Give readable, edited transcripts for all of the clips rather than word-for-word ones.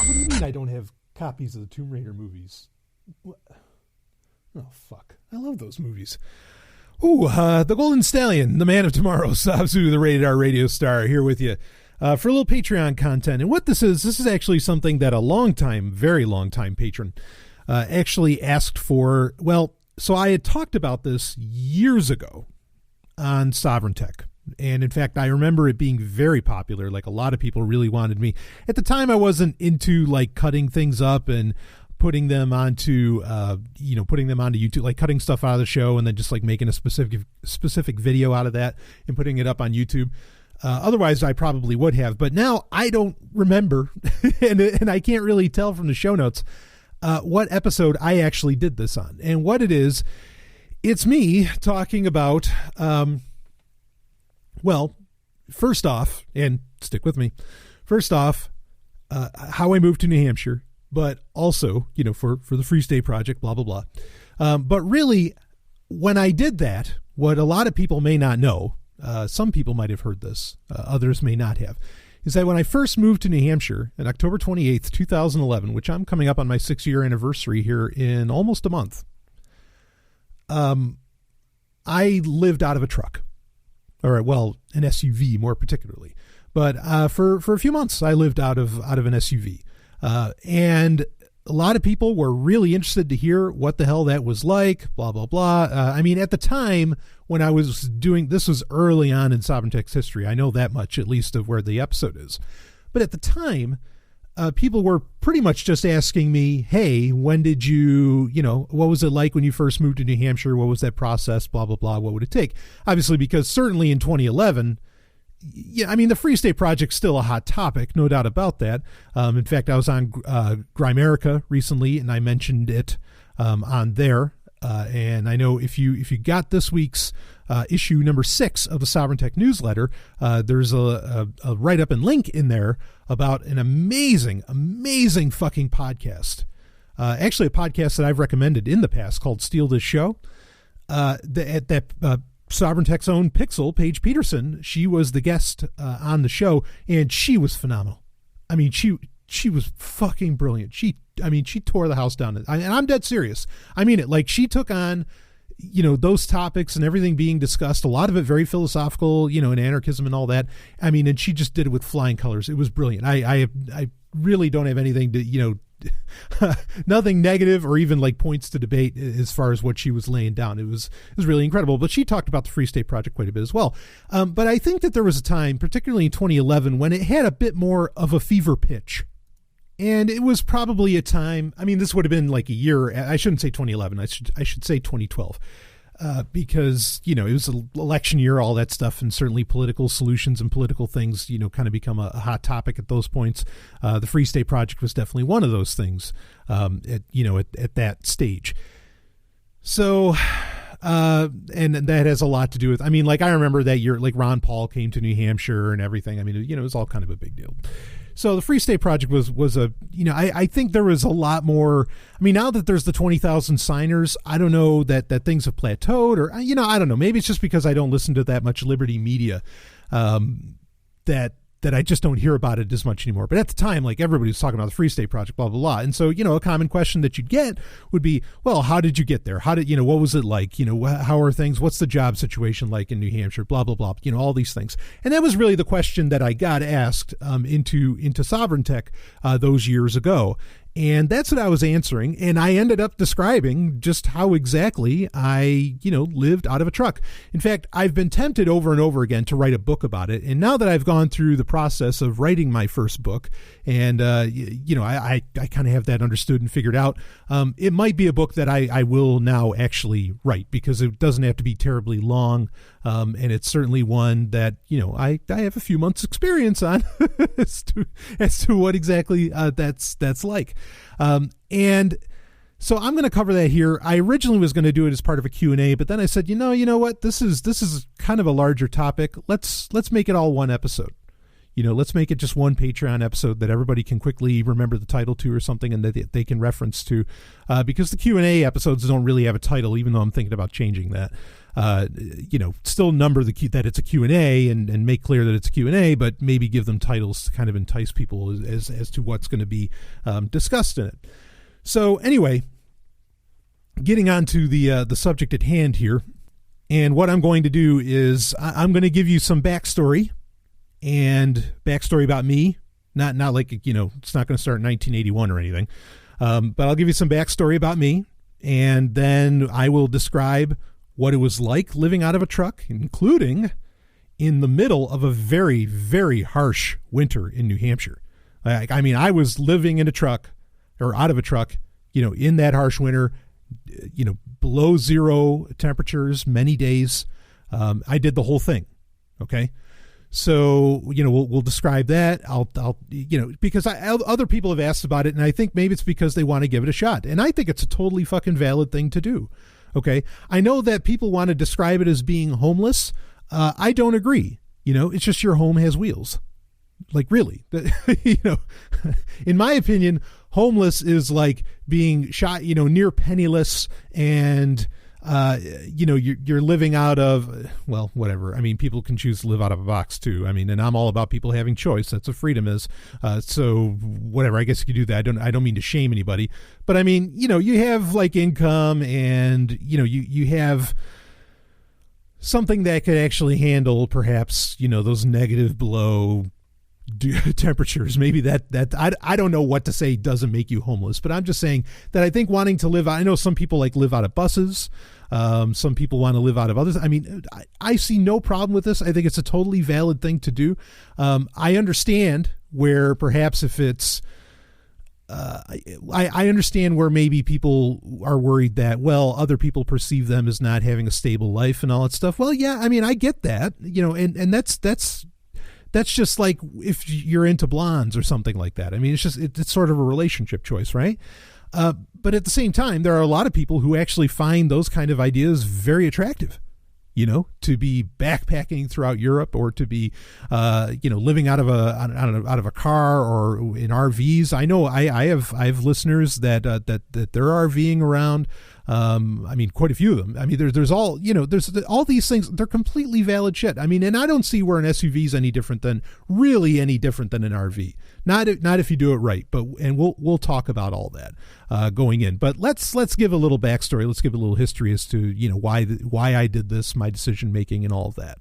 What do you mean I don't have copies of the Tomb Raider movies? What? Oh, fuck. I love those movies. Ooh, the Golden Stallion, the man of tomorrow, Sabzu, the Rated R radio star, here with you for a little Patreon content. And what this is actually something that a very long time patron actually asked for. Well, so I had talked about this years ago on Sovryn Tech. And in fact, I remember it being very popular. Like, a lot of people really wanted me. At the time, I wasn't into like cutting things up and putting them onto YouTube, like cutting stuff out of the show and then just like making a specific video out of that and putting it up on YouTube. Otherwise, I probably would have. But now I don't remember, and I can't really tell from the show notes what episode I actually did this on. And what it is, it's me talking about... Well, first off, and stick with me, how I moved to New Hampshire, but also, for the Free State Project, blah, blah, blah. But really, when I did that, what a lot of people may not know, some people might have heard this, others may not have, is that when I first moved to New Hampshire on October 28th, 2011, which I'm coming up on my 6-year anniversary here in almost a month, I lived out of a truck. All right, well, an SUV more particularly, but for a few months I lived out of an SUV, and a lot of people were really interested to hear what the hell that was like. Blah blah blah. I mean, at the time when I was doing this was early on in Sovryn Tech's history. I know that much, at least, of where the episode is. But at the time, people were pretty much just asking me, "Hey, when did you, what was it like when you first moved to New Hampshire? What was that process? Blah, blah, blah. What would it take?" Obviously, because certainly in 2011, the Free State Project's still a hot topic, no doubt about that. In fact, I was on Grimerica recently, and I mentioned it on there. And I know if you got this week's issue number 6 of the Sovryn Tech newsletter, there's a write-up and link in there about an amazing fucking podcast. Actually, a podcast that I've recommended in the past called Steal This Show. Sovryn Tech's own Pixel, Paige Peterson, she was the guest on the show, and she was phenomenal. I mean, she was fucking brilliant. She tore the house down. And I'm dead serious. I mean it. Like, she took on, those topics and everything being discussed, a lot of it very philosophical, and anarchism and all that. I mean, and she just did it with flying colors. It was brilliant. I really don't have anything to, nothing negative or even like points to debate as far as what she was laying down. It was really incredible. But she talked about the Free State Project quite a bit as well. But I think that there was a time, particularly in 2011, when it had a bit more of a fever pitch. And it was probably a time, this would have been like a year. I shouldn't say 2011. I should say 2012. Because, it was an election year, all that stuff, and certainly political solutions and political things, kind of become a hot topic at those points. The Free State Project was definitely one of those things, at that stage. So, and that has a lot to do with, I remember that year, like Ron Paul came to New Hampshire and everything. It was all kind of a big deal. So the Free State Project was a, I think there was a lot more. Now that there's the 20,000 signers, I don't know that things have plateaued, or, I don't know. Maybe it's just because I don't listen to that much Liberty media, that I just don't hear about it as much anymore. But at the time, like, everybody was talking about the Free State Project, blah, blah, blah. And so, a common question that you'd get would be, well, how did you get there? How did, what was it like? How are things? What's the job situation like in New Hampshire? Blah, blah, blah, all these things. And that was really the question that I got asked into Sovryn Tech those years ago. And that's what I was answering. And I ended up describing just how exactly I, lived out of a truck. In fact, I've been tempted over and over again to write a book about it. And now that I've gone through the process of writing my first book, and, I kind of have that understood and figured out, it might be a book that I will now actually write, because it doesn't have to be terribly long. And it's certainly one that, I have a few months experience on as to what exactly that's like. And so I'm going to cover that here. I originally was going to do it as part of a Q&A, but then I said, you know what, this is kind of a larger topic. Let's make it all one episode. let's make it just one Patreon episode that everybody can quickly remember the title to or something, and that they can reference to, because the Q&A episodes don't really have a title, even though I'm thinking about changing that. Still number that it's a Q&A and make clear that it's a Q&A, but maybe give them titles to kind of entice people as to what's going to be discussed in it. So anyway, getting on to the subject at hand here, and what I'm going to do is I'm going to give you some backstory about me. Not like, it's not going to start in 1981 or anything, but I'll give you some backstory about me, and then I will describe what it was like living out of a truck, including in the middle of a very, very harsh winter in New Hampshire. I was living in a truck, or out of a truck, in that harsh winter, below zero temperatures, many days. I did the whole thing. Okay. So, we'll describe that. I'll because other people have asked about it, and I think maybe it's because they want to give it a shot. And I think it's a totally fucking valid thing to do. Okay. I know that people want to describe it as being homeless. I don't agree. It's just your home has wheels. Like, really, in my opinion, homeless is like being shot, near penniless, and, you're living out of, well, whatever. I mean, people can choose to live out of a box too. I mean, and I'm all about people having choice. That's what freedom is. So whatever, I guess you could do that. I don't mean to shame anybody, but I mean, you have like income, and, you have something that could actually handle perhaps, those negative below temperatures. Maybe that I don't know what to say doesn't make you homeless, but I'm just saying that I think wanting to live, I know some people like live out of buses. Some people want to live out of others. I mean, I see no problem with this. I think it's a totally valid thing to do. I understand where perhaps if it's, I understand where maybe people are worried that, well, other people perceive them as not having a stable life and all that stuff. Well, yeah, I mean, I get that, and that's just like if you're into blondes or something like that. I mean, it's sort of a relationship choice, right? But at the same time, there are a lot of people who actually find those kind of ideas very attractive, to be backpacking throughout Europe, or to be, living out of a car or in RVs. I know I have listeners that they're RVing around. I mean, quite a few of them. I mean, there's all these things. They're completely valid shit. I mean, and I don't see where an SUV is any different than an RV. Not if you do it right, and we'll talk about all that going in. But let's give a little backstory. Let's give a little history as to why I did this, my decision making, and all of that.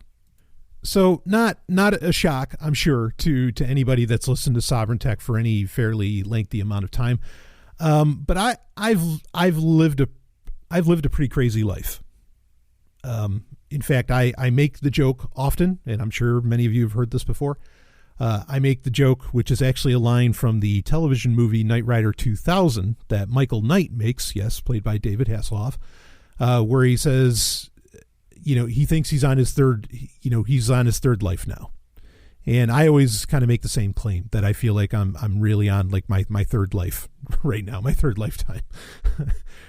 So not a shock, I'm sure, to anybody that's listened to Sovereign Tech for any fairly lengthy amount of time. But I've lived a pretty crazy life. In fact, I make the joke often, and I'm sure many of you have heard this before. I make the joke, which is actually a line from the television movie Knight Rider 2000 that Michael Knight makes, yes, played by David Hasselhoff, where he says, he thinks he's on his third life now. And I always kind of make the same claim that I feel like I'm really on like my third life right now, my third lifetime,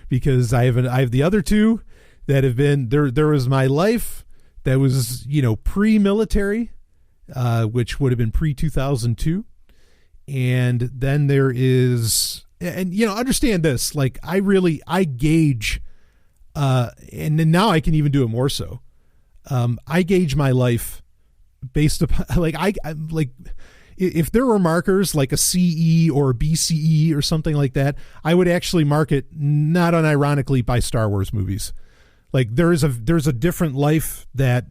because I have the other two that have been there. There was my life that was, pre-military, which would have been pre-2002. And then there is, and, understand this, like I gauge, and then now I can even do it more so. I gauge my life based upon, like if there were markers like a CE or a BCE or something like that, I would actually mark it not unironically by Star Wars movies. Like there's a different life that,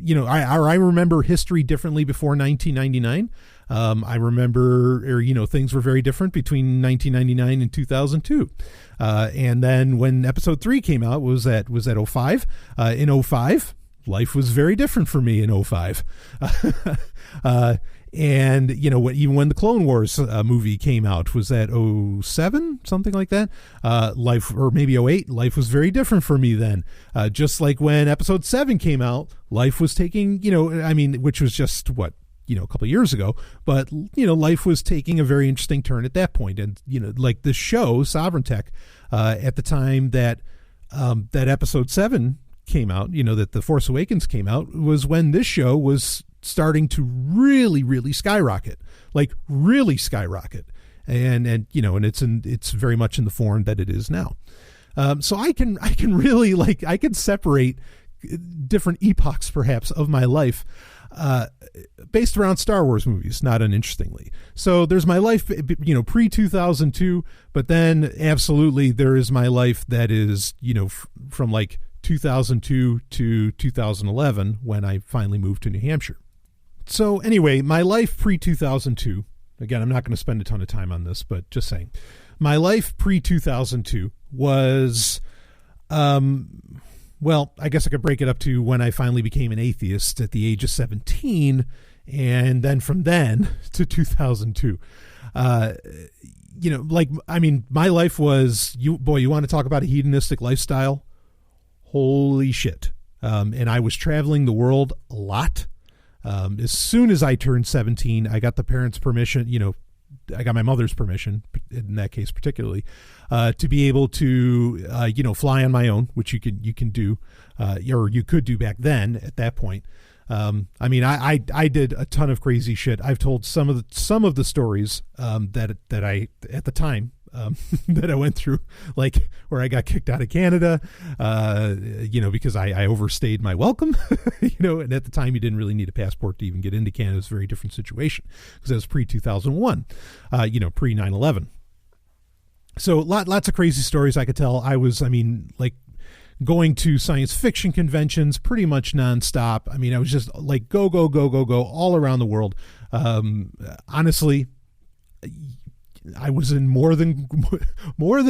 I remember history differently before 1999. I remember, things were very different between 1999 and 2002. And then when episode 3 came out, was at 05. In 05, life was very different for me in 05. And, even when the Clone Wars movie came out, was that 07, something like that? Life, or maybe 08, life was very different for me then. Just like when episode 7 came out, life was taking, which was just what, a couple of years ago, but, life was taking a very interesting turn at that point. And, like the show Sovereign Tech, at the time that episode 7 came out, that The Force Awakens came out, was when this show was starting to really, really skyrocket, like really skyrocket. And it's very much in the form that it is now. So I can really, like, I can separate different epochs perhaps of my life based around Star Wars movies, not uninterestingly. So there's my life, pre-2002, but then absolutely there is my life that is, from like 2002 to 2011 when I finally moved to New Hampshire. So anyway, my life pre-2002, again, I'm not going to spend a ton of time on this, but just saying, my life pre-2002 was, well, I guess I could break it up to when I finally became an atheist at the age of 17, and then from then to 2002. My life was, you want to talk about a hedonistic lifestyle? Holy shit. And I was traveling the world a lot. As soon as I turned 17, I got the parents' permission, I got my mother's permission, in that case particularly, to be able to, fly on my own, which you can do, or you could do back then at that point. I did a ton of crazy shit. I've told some of the stories that I at the time that I went through, like where I got kicked out of Canada, because I overstayed my welcome, and at the time you didn't really need a passport to even get into Canada. It was a very different situation because it was pre-2001, pre 9/11. So lots of crazy stories I could tell. I was, going to science fiction conventions pretty much nonstop. I was just like go all around the world. Honestly, I was in more than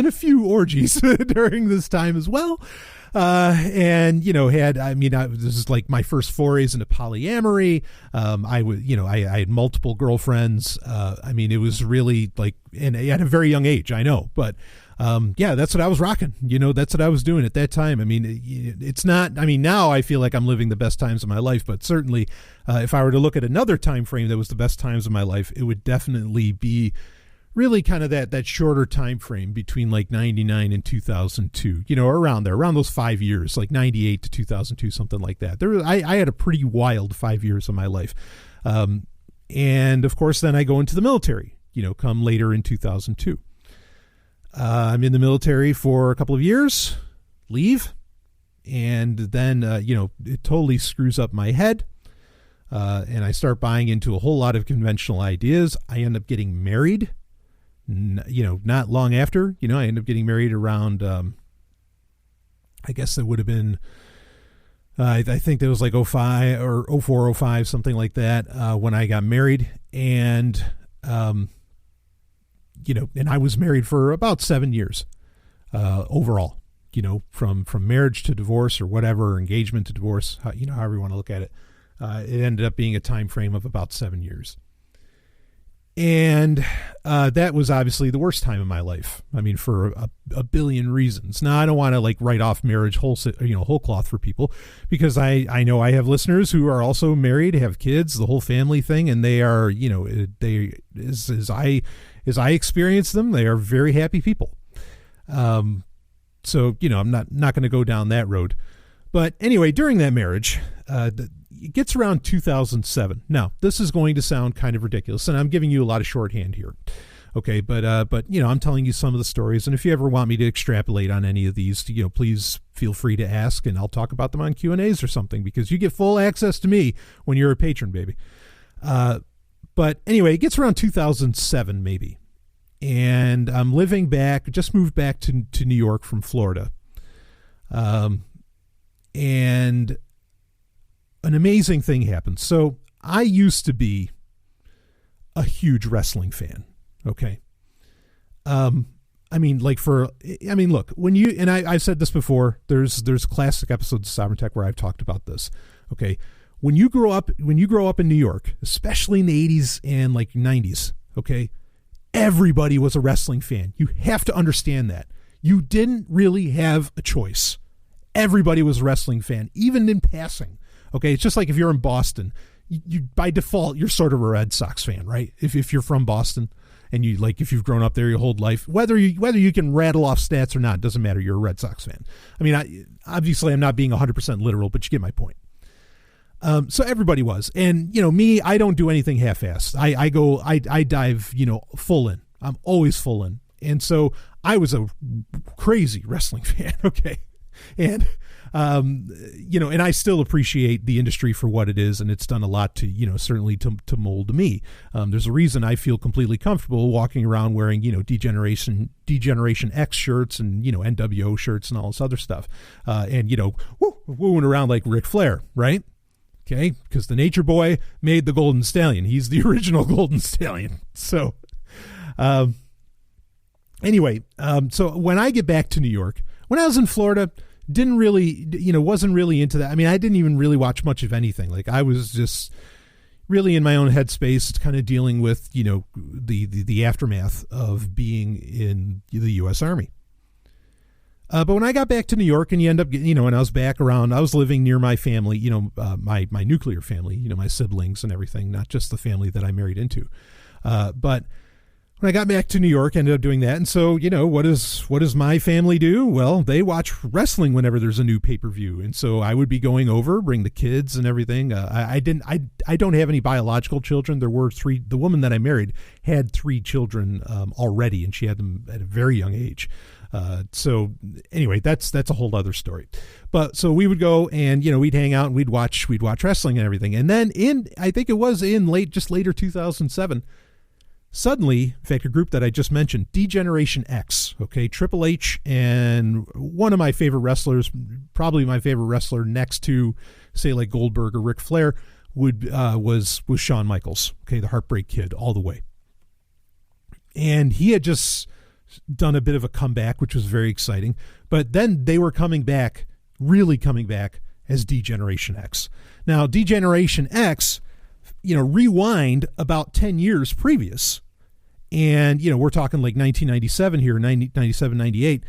a few orgies during this time as well. This is like my first forays into polyamory. I had multiple girlfriends. It was really like, and at a very young age, I know, but that's what I was rocking. That's what I was doing at that time. It's not, now I feel like I'm living the best times of my life, but certainly, if I were to look at another time frame that was the best times of my life, it would definitely be really kind of that shorter time frame between like 99 and 2002, around there, around those 5 years, like 98 to 2002, something like that. I had a pretty wild 5 years of my life. And of course, then I go into the military, come later in 2002. I'm in the military for a couple of years, leave, and then, it totally screws up my head. And I start buying into a whole lot of conventional ideas. I end up getting married. Not long after, I ended up getting married around, I guess it would have been, I think it was like 05 or 04, 05, something like that, when I got married. And, and I was married for about 7 years, overall, from marriage to divorce or whatever, engagement to divorce, however you want to look at it. It ended up being a time frame of about 7 years. And that was obviously the worst time of my life. For a billion reasons. Now, I don't want to like write off marriage whole cloth for people, because I know I have listeners who are also married, have kids, the whole family thing, and they are, as I experience them, they are very happy people. So I'm not going to go down that road. But anyway, during that marriage, it gets around 2007. Now, this is going to sound kind of ridiculous, and I'm giving you a lot of shorthand here. Okay, but I'm telling you some of the stories, and if you ever want me to extrapolate on any of these, please feel free to ask, and I'll talk about them on Q&As or something, because you get full access to me when you're a patron, baby. But anyway, it gets around 2007 maybe, and I'm just moved back to New York from Florida. And an amazing thing happened. So I used to be a huge wrestling fan. Okay. Look, when you, and I've said this before, there's classic episodes of Sovereign Tech where I've talked about this. Okay. When you grow up in New York, especially in the 80s and like 90s, okay, everybody was a wrestling fan. You have to understand that. You didn't really have a choice. Everybody was a wrestling fan, even in passing. Okay, it's just like if you're in Boston, you by default you're sort of a Red Sox fan, right? If you're from Boston and if you've grown up there your whole life, whether you can rattle off stats or not, doesn't matter. You're a Red Sox fan. Obviously I'm not being 100% literal, but you get my point. So everybody was. And, me, I don't do anything half-assed. I dive, full in. I'm always full in. And so I was a crazy wrestling fan. Okay. And, and I still appreciate the industry for what it is. And it's done a lot to, certainly to mold me. There's a reason I feel completely comfortable walking around wearing, Degeneration X shirts and, NWO shirts and all this other stuff. And, wooing around like Ric Flair, right? Okay. Because the Nature Boy made the Golden Stallion. He's the original Golden Stallion. So, anyway, so when I get back to New York, when I was in Florida, didn't really, wasn't really into that. I mean, I didn't even really watch much of anything. Like I was just really in my own headspace, kind of dealing with, the aftermath of being in the U.S. Army. But when I got back to New York and you end up, and I was back around, I was living near my family, my nuclear family, my siblings and everything, not just the family that I married into. But when I got back to New York, I ended up doing that. And so, what does my family do? Well, they watch wrestling whenever there's a new pay-per-view. And so I would be going over, bring the kids and everything. I don't have any biological children. There were 3, the woman that I married had 3 children already, and she had them at a very young age. So anyway, that's a whole other story. But so we would go and, we'd hang out and we'd watch wrestling and everything. And then I think it was later 2007, suddenly, in fact, a group that I just mentioned, Degeneration X, okay, Triple H and one of my favorite wrestlers, probably my favorite wrestler next to, say, like Goldberg or Ric Flair, was Shawn Michaels, okay, the Heartbreak Kid, all the way. And he had just done a bit of a comeback, which was very exciting. But then they were really coming back as Degeneration X. Now, Degeneration X, rewind about 10 years previous. And, we're talking like 1997 here, 97, 98.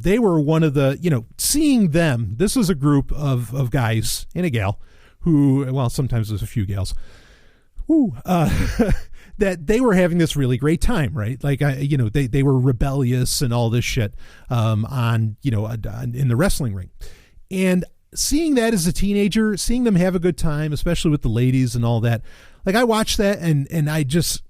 They were one of the, seeing them, this was a group of guys and a gal who, well, sometimes there's a few gals, that they were having this really great time, right? Like, they were rebellious and all this shit in the wrestling ring. And seeing that as a teenager, seeing them have a good time, especially with the ladies and all that, like I watched that and I just,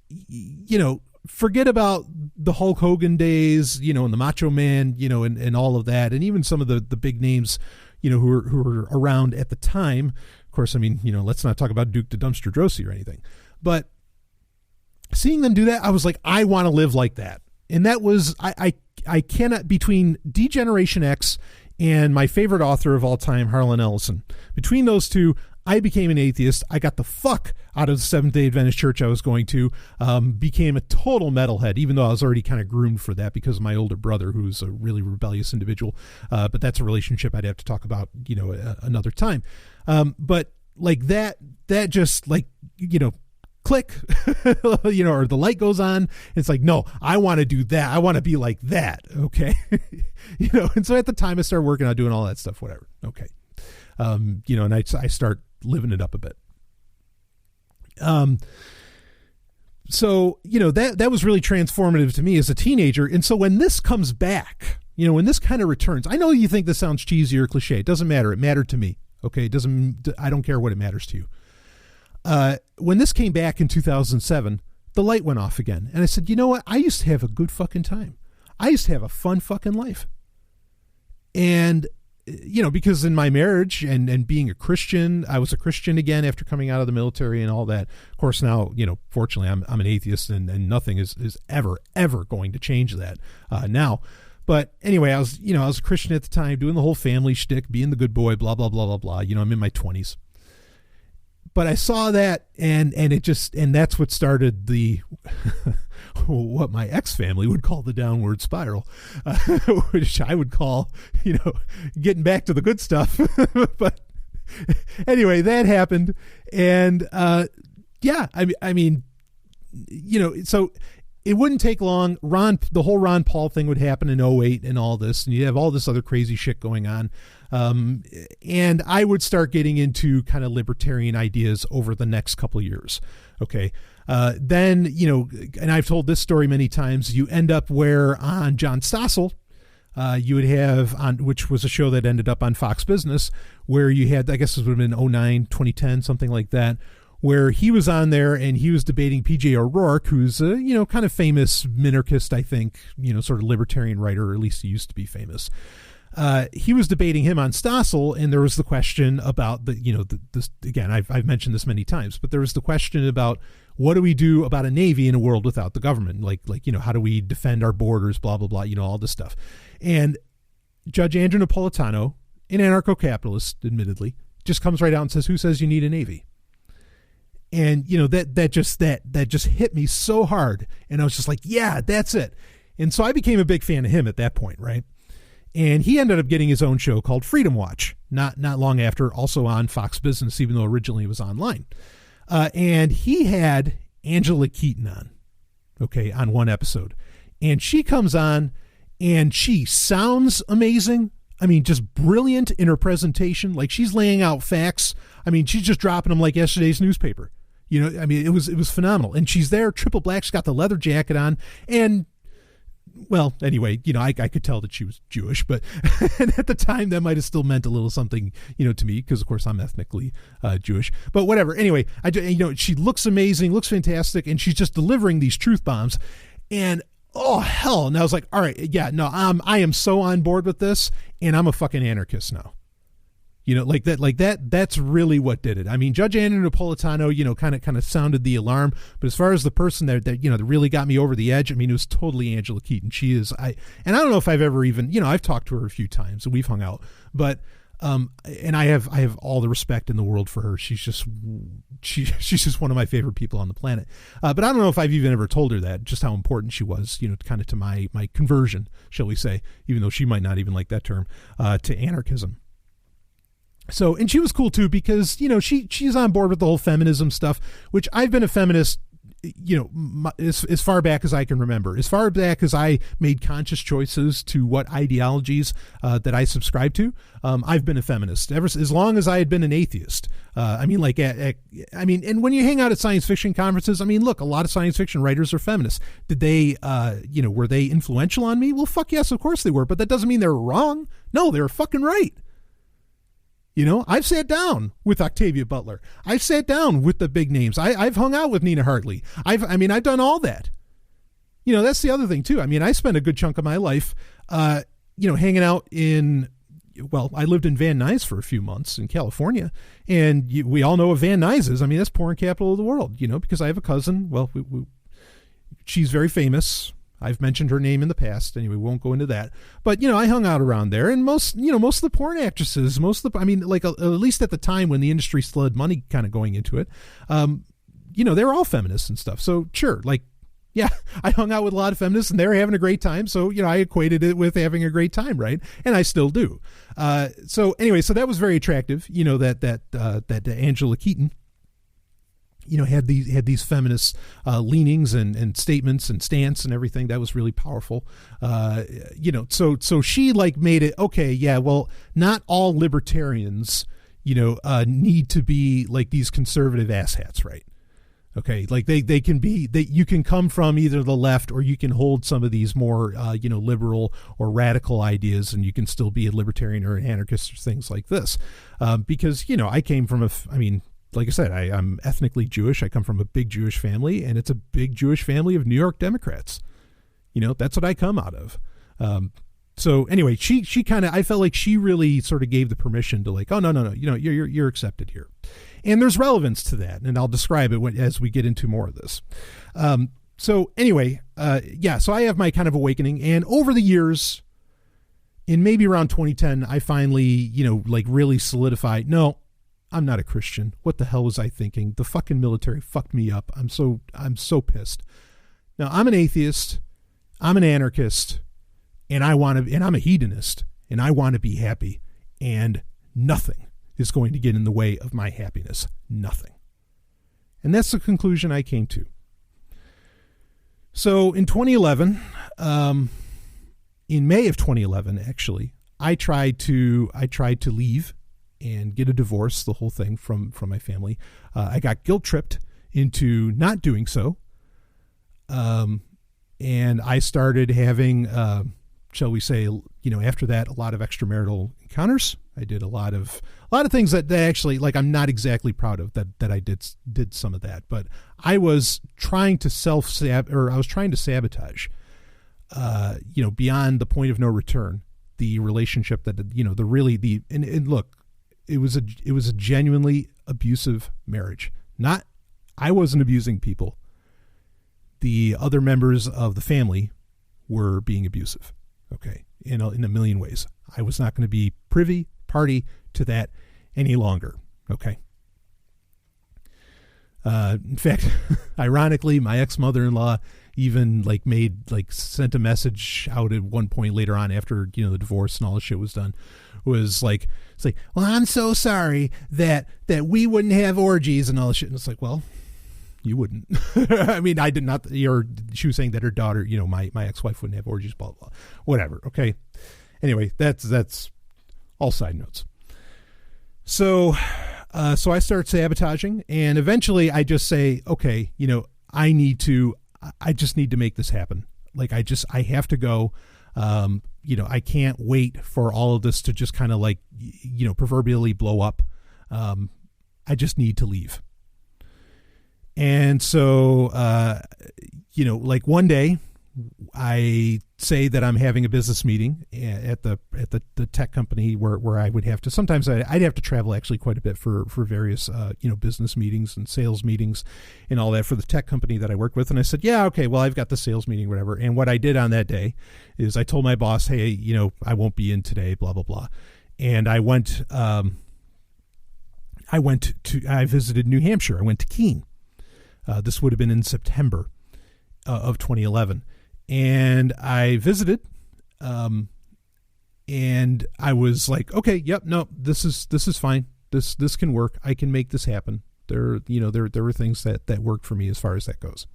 forget about the Hulk Hogan days, and the Macho Man, and all of that. And even some of the big names, who were around at the time. Of course, I mean, let's not talk about Duke the Dumpster Drosy or anything, but seeing them do that, I was like, I want to live like that. And that was, I cannot, between Degeneration X and my favorite author of all time, Harlan Ellison, between those two, I became an atheist. I got the fuck out of the Seventh-day Adventist church I was going to, became a total metalhead, even though I was already kind of groomed for that because of my older brother, who's a really rebellious individual. But that's a relationship I'd have to talk about, another time. But like that just like, click, or the light goes on. It's like, no, I want to do that. I want to be like that. Okay. And so at the time I started working on doing all that stuff, whatever. Okay. And I start living it up a bit. So, that was really transformative to me as a teenager. And so when this comes back, when this kind of returns, I know you think this sounds cheesy or cliche. It doesn't matter. It mattered to me. Okay. I don't care what it matters to you. When this came back in 2007, the light went off again. And I said, you know what? I used to have a good fucking time. I used to have a fun fucking life. And, because in my marriage and being a Christian, I was a Christian again after coming out of the military and all that. Of course, now, fortunately I'm an atheist and nothing is ever going to change that, now. But anyway, I was a Christian at the time, doing the whole family shtick, being the good boy, blah, blah, blah, blah, blah. I'm in my 20s. But I saw that and that's what started the, what my ex-family would call the downward spiral, which I would call, getting back to the good stuff. But anyway, that happened. And, I mean, so it wouldn't take long. The whole Ron Paul thing would happen in 2008 and all this, and you have all this other crazy shit going on. And I would start getting into kind of libertarian ideas over the next couple of years. Okay. Then, and I've told this story many times, you end up where on John Stossel, You would have which was a show that ended up on Fox Business, where you had, I guess this would have been 2009, 2010, something like that, where he was on there and he was debating PJ O'Rourke, who's a, kind of famous minarchist, I think, sort of libertarian writer, or at least he used to be famous. He was debating him on Stossel, and there was the question about this again, I've mentioned this many times, but there was the question about what do we do about a navy in a world without the government? Like, how do we defend our borders, blah, blah, blah, all this stuff. And Judge Andrew Napolitano, an anarcho-capitalist, admittedly, just comes right out and says, who says you need a navy? And, that just hit me so hard. And I was just like, yeah, that's it. And so I became a big fan of him at that point, right? And he ended up getting his own show called Freedom Watch, not long after, also on Fox Business, even though originally it was online. And he had Angela Keaton on one episode. And she comes on and she sounds amazing. I mean, just brilliant in her presentation. Like, she's laying out facts. I mean, she's just dropping them like yesterday's newspaper. It was phenomenal. And she's there, triple black. She's got the leather jacket on. And, well, anyway, I could tell that she was Jewish, but and at the time that might have still meant a little something, to me, because of course I'm ethnically Jewish, but whatever. Anyway, she looks amazing, looks fantastic, and she's just delivering these truth bombs. And oh hell. And I was like, all right, yeah, no, I am so on board with this, and I'm a fucking anarchist now. That's really what did it. I mean, Judge Andrew Napolitano, kind of sounded the alarm, but as far as the person that really got me over the edge, I mean, it was totally Angela Keaton. And I don't know if I've ever even, I've talked to her a few times and we've hung out, but, and I have all the respect in the world for her. She's just one of my favorite people on the planet. But I don't know if I've even ever told her that, just how important she was, kind of to my conversion, shall we say, even though she might not even like that term, to anarchism. So, and she was cool too, because, she's on board with the whole feminism stuff, which I've been a feminist, as far back as I can remember, as far back as I made conscious choices to what ideologies that I subscribe to. I've been a feminist as long as I had been an atheist. And when you hang out at science fiction conferences, I mean, look, a lot of science fiction writers are feminists. Did they, were they influential on me? Well, fuck yes, of course they were, but that doesn't mean they're wrong. No, they were fucking right. I've sat down with Octavia Butler. I've sat down with the big names. I've hung out with Nina Hartley. I've done all that. That's the other thing too. I mean, I spent a good chunk of my life, hanging out I lived in Van Nuys for a few months in California, and we all know what Van Nuys is. I mean, that's porn capital of the world, because I have a cousin. Well, she's very famous. I've mentioned her name in the past. Anyway, we won't go into that. But, I hung out around there, and most of the porn actresses, at least at the time when the industry still had money kind of going into it, they were all feminists and stuff. So sure, yeah, I hung out with a lot of feminists and they were having a great time. So, I equated it with having a great time. Right. And I still do. So anyway, so that was very attractive, that Angela Keaton, had these feminist leanings and statements and stance and everything. That was really powerful. So she made it, okay, yeah, well, not all libertarians, need to be like these conservative asshats, right? Okay, they can be, you can come from either the left or you can hold some of these more, liberal or radical ideas, and you can still be a libertarian or an anarchist or things like this. Because, I came from like I said, I'm ethnically Jewish. I come from a big Jewish family, and it's a big Jewish family of New York Democrats. That's what I come out of. So anyway, she kind of, I felt like she really sort of gave the permission to oh, no, you're accepted here. And there's relevance to that, and I'll describe it as we get into more of this. So anyway, so I have my kind of awakening, and over the years, in maybe around 2010, I finally, really solidified, no, I'm not a Christian. What the hell was I thinking? The fucking military fucked me up. I'm so pissed. Now, I'm an atheist. I'm an anarchist, and I'm a hedonist, and I want to be happy, and nothing is going to get in the way of my happiness. Nothing. And that's the conclusion I came to. So in 2011, in May of 2011, actually, I tried to leave and get a divorce, the whole thing from my family. I got guilt tripped into not doing so. And I started having, shall we say, after that, a lot of extramarital encounters. I did a lot of things that actually, like, I'm not exactly proud of that I did some of that, but I was trying to sabotage, beyond the point of no return, the relationship that, and look, it was a genuinely abusive marriage. I wasn't abusing people. The other members of the family were being abusive. Okay. In a million ways. I was not going to be party to that any longer. Okay. In fact, ironically, my ex-mother-in-law even sent a message out at one point later on after, the divorce and all the shit was done, was like, it's like, well, I'm so sorry that we wouldn't have orgies and all the shit. And it's like, well, you wouldn't. I mean, I did not. She was saying that her daughter, my ex-wife wouldn't have orgies, blah, blah, blah. Whatever. Okay. Anyway, that's all side notes. So I start sabotaging, and eventually I just say, okay, I just need to make this happen. Like, I have to go. I can't wait for all of this to just kind of proverbially blow up. I just need to leave. And so, one day I say that I'm having a business meeting at the tech company where I would have to, sometimes I'd have to travel actually quite a bit for various, business meetings and sales meetings and all that for the tech company that I work with. And I said, yeah, okay, well, I've got the sales meeting, whatever. And what I did on that day is I told my boss, hey, I won't be in today, blah, blah, blah. And I visited New Hampshire. I went to Keene. This would have been in September of 2011. And I visited, and I was like, okay, yep, no, this is fine. This can work. I can make this happen. There were things that worked for me as far as that goes.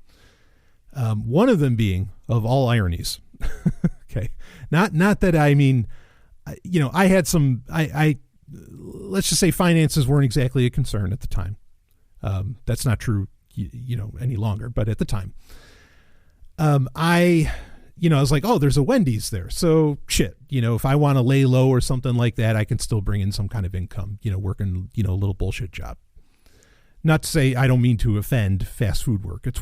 One of them being, of all ironies, okay, not that, I mean, I had some, let's just say finances weren't exactly a concern at the time. That's not true, any longer, but at the time, I was like, oh, there's a Wendy's there. So shit, if I want to lay low or something like that, I can still bring in some kind of income, working, a little bullshit job. Not to say, I don't mean to offend fast food work. It's,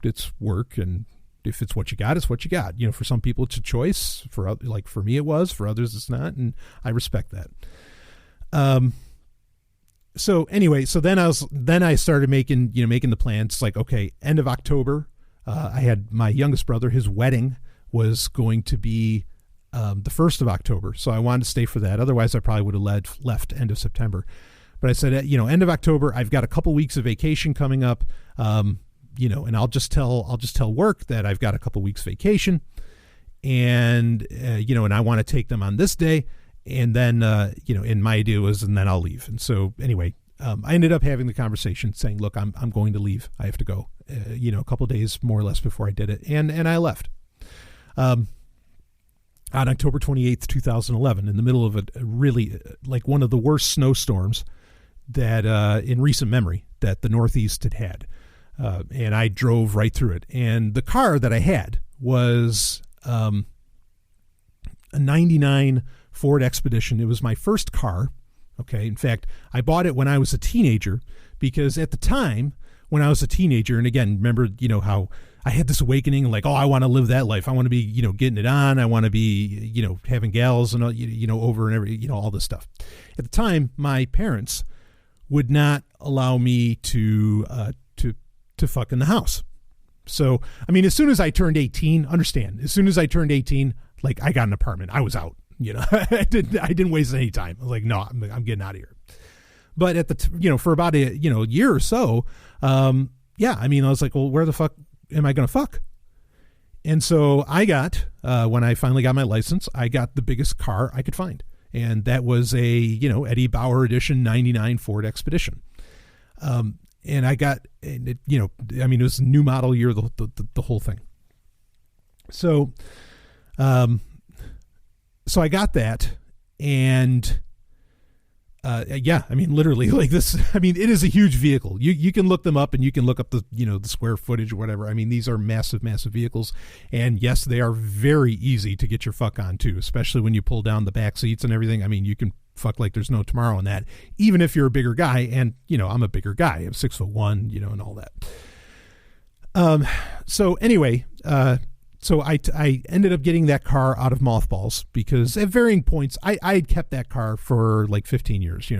it's work. And if it's what you got, it's what you got. For some people it's a choice. For me, it was, for others, it's not. And I respect that. So anyway, then I started making the plans. Like, okay, end of October, I had my youngest brother, his wedding was going to be the 1st of October. So I wanted to stay for that. Otherwise, I probably would have left end of September. But I said, end of October, I've got a couple weeks of vacation coming up, and I'll just tell work that I've got a couple weeks vacation, and, and I want to take them on this day. And then, and my idea was, and then I'll leave. And so anyway, I ended up having the conversation saying, look, I'm going to leave. I have to go, a couple of days more or less before I did it. And I left, on October 28th, 2011, in the middle of a really one of the worst snowstorms that, in recent memory, that the Northeast had. And I drove right through it. And the car that I had was, a 99 Ford Expedition. It was my first car. Okay. In fact, I bought it when I was a teenager, because at the time when I was a teenager, and again, remember, how I had this awakening, like, oh, I want to live that life. I want to be, getting it on. I want to be, having gals and, over and every, all this stuff. At the time, my parents would not allow me to fuck in the house. So, I mean, as soon as I turned 18, as soon as I turned 18, I got an apartment. I was out. I didn't waste any time. I was like, no, I'm getting out of here. But at the, for about a, year or so, I was like, well, where the fuck am I going to fuck? And so I got, when I finally got my license, I got the biggest car I could find. And that was a, Eddie Bauer edition 99 Ford Expedition. And I got, it was new model year, the whole thing. So, so I got that, and Yeah, I mean, literally, like this. I mean, it is a huge vehicle. You can look them up, and you can look up the the square footage or whatever. I mean, these are massive, massive vehicles, and yes, they are very easy to get your fuck on too, especially when you pull down the back seats and everything. I mean, you can fuck like there's no tomorrow in that, even if you're a bigger guy. And I'm a bigger guy. I'm 6'1", and all that. So anyway, so I ended up getting that car out of mothballs because at varying points, I had kept that car for like 15 years,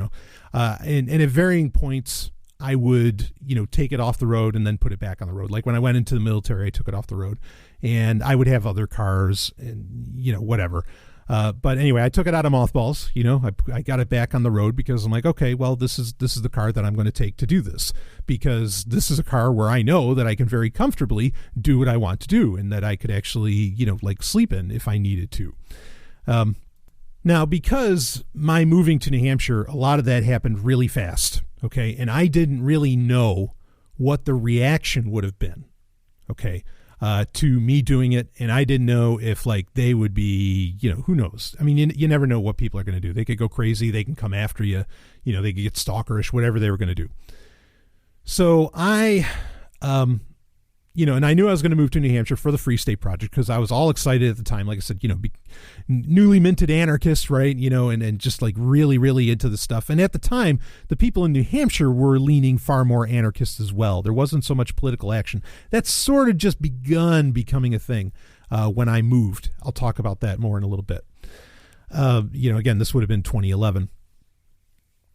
and at varying points I would, take it off the road and then put it back on the road. Like when I went into the military, I took it off the road, and I would have other cars and, whatever. But anyway, I took it out of mothballs, I got it back on the road because I'm like, okay, well, this is the car that I'm going to take to do this, because this is a car where I know that I can very comfortably do what I want to do, and that I could actually, like sleep in if I needed to. Now, because my moving to New Hampshire, a lot of that happened really fast. Okay. And I didn't really know what the reaction would have been. Okay. To me doing it, and I didn't know if like they would be, who knows? I mean, you never know what people are going to do. They could go crazy. They can come after you. They could get stalkerish, whatever they were going to do. So I, and I knew I was going to move to New Hampshire for the Free State Project because I was all excited at the time. Like I said, newly minted anarchist, right? And just like really, really into the stuff. And at the time, the people in New Hampshire were leaning far more anarchist as well. There wasn't so much political action. That's sort of just begun becoming a thing when I moved. I'll talk about that more in a little bit. Again, this would have been 2011.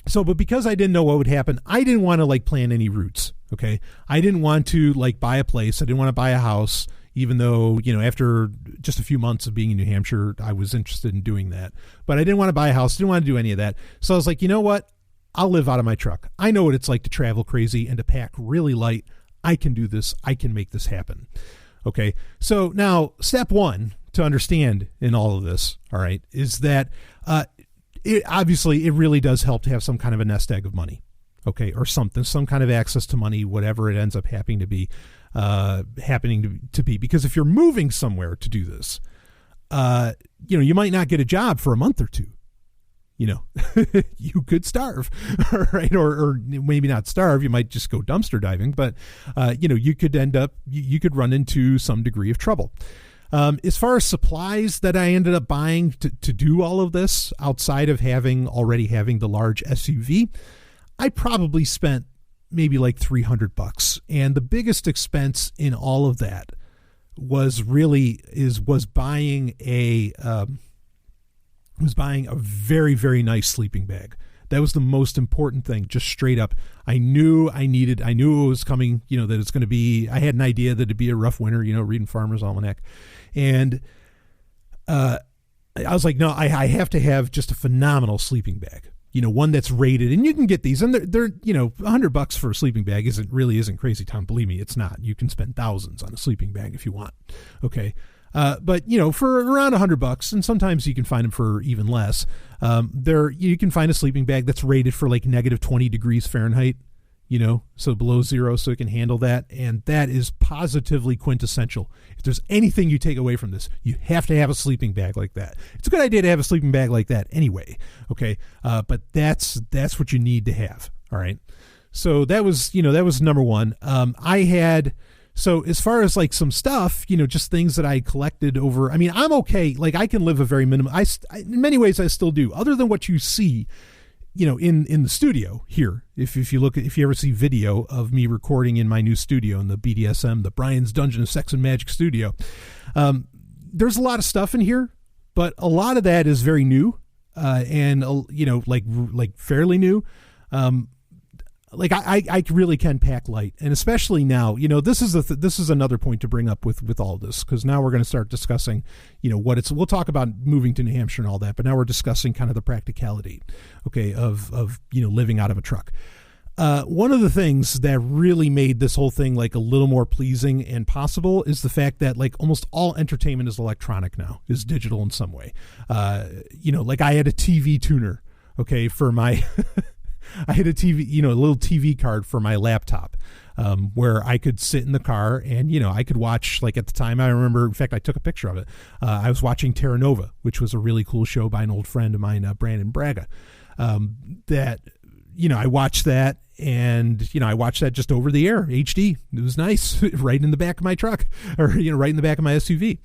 So, but because I didn't know what would happen, I didn't want to like plan any routes. Okay. I didn't want to like buy a place. I didn't want to buy a house, even though, after just a few months of being in New Hampshire, I was interested in doing that, but I didn't want to buy a house. Didn't want to do any of that. So I was like, you know what? I'll live out of my truck. I know what it's like to travel crazy and to pack really light. I can do this. I can make this happen. Okay. So now step one to understand in all of this, all right, is that, it really does help to have some kind of a nest egg of money, okay, or something, some kind of access to money, whatever it ends up happening to be, because if you're moving somewhere to do this, you might not get a job for a month or two, you could starve, right, or maybe not starve, you might just go dumpster diving, but, you could end up, you could run into some degree of trouble. As far as supplies that I ended up buying to do all of this, outside of already having the large SUV, I probably spent maybe like $300. And the biggest expense in all of that was buying a very, very nice sleeping bag. That was the most important thing, just straight up. I knew it was coming, that it's going to be, I had an idea that it'd be a rough winter, reading Farmer's Almanac. And I was like, no, I have to have just a phenomenal sleeping bag, one that's rated. And you can get these, and they're $100 for a sleeping bag isn't crazy town. Believe me, it's not. You can spend thousands on a sleeping bag if you want. Okay. But for around $100, and sometimes you can find them for even less, you can find a sleeping bag that's rated for like -20 degrees Fahrenheit, so below zero, so it can handle that. And that is positively quintessential. If there's anything you take away from this, you have to have a sleeping bag like that. It's a good idea to have a sleeping bag like that anyway. Okay. But that's what you need to have. All right. So that was number one. So as far as like some stuff, just things that I collected over, I mean, I'm okay. Like I can live a very minimum, in many ways I still do, other than what you see, in the studio here. If you ever see video of me recording in my new studio in the BDSM, the Brian's Dungeon of Sex and Magic studio, there's a lot of stuff in here, but a lot of that is very new, and like fairly new. Like I really can pack light, and especially now, this is another point to bring up with all this, because now we're going to start discussing, we'll talk about moving to New Hampshire and all that, but now we're discussing kind of the practicality, okay, of living out of a truck. One of the things that really made this whole thing like a little more pleasing and possible is the fact that like almost all entertainment is electronic now, is digital in some way. Like I had a TV tuner, okay, for my I had a TV, a little TV card for my laptop, where I could sit in the car and, I could watch, like at the time, I remember, in fact, I took a picture of it. I was watching Terra Nova, which was a really cool show by an old friend of mine, Brandon Braga. that, I watched that, and, I watched that just over the air, HD. It was nice, right in the back of my truck, or, right in the back of my SUV.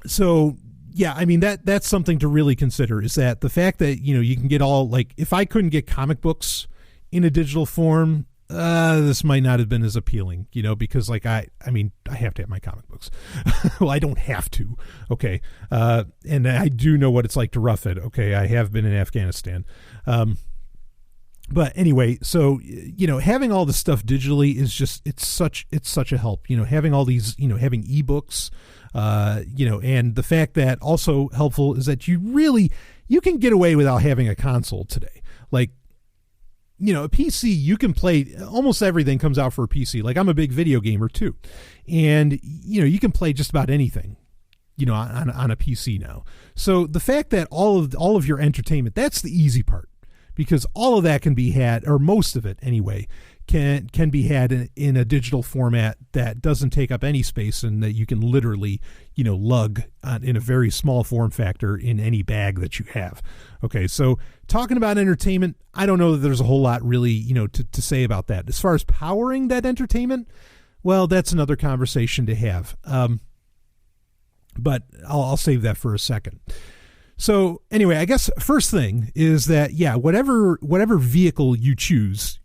So, yeah, I mean, that's something to really consider, is that the fact that, you can get all, like, if I couldn't get comic books in a digital form, this might not have been as appealing, because, like, I have to have my comic books. Well, I don't have to. Okay. And I do know what it's like to rough it. Okay. I have been in Afghanistan. But anyway, so, having all this stuff digitally is just, it's such a help, having all these, having ebooks, and the fact that also helpful is that you can get away without having a console today. Like, a PC, you can play, almost everything comes out for a PC. Like, I'm a big video gamer too. And, you can play just about anything, on a PC now. So the fact that all of your entertainment, that's the easy part, because all of that can be had, or most of it anyway, can be had in a digital format that doesn't take up any space, and that you can literally, lug in a very small form factor in any bag that you have. Okay, so talking about entertainment, I don't know that there's a whole lot really, to say about that. As far as powering that entertainment, well, that's another conversation to have. But I'll save that for a second. So anyway, I guess first thing is that, yeah, whatever vehicle you choose,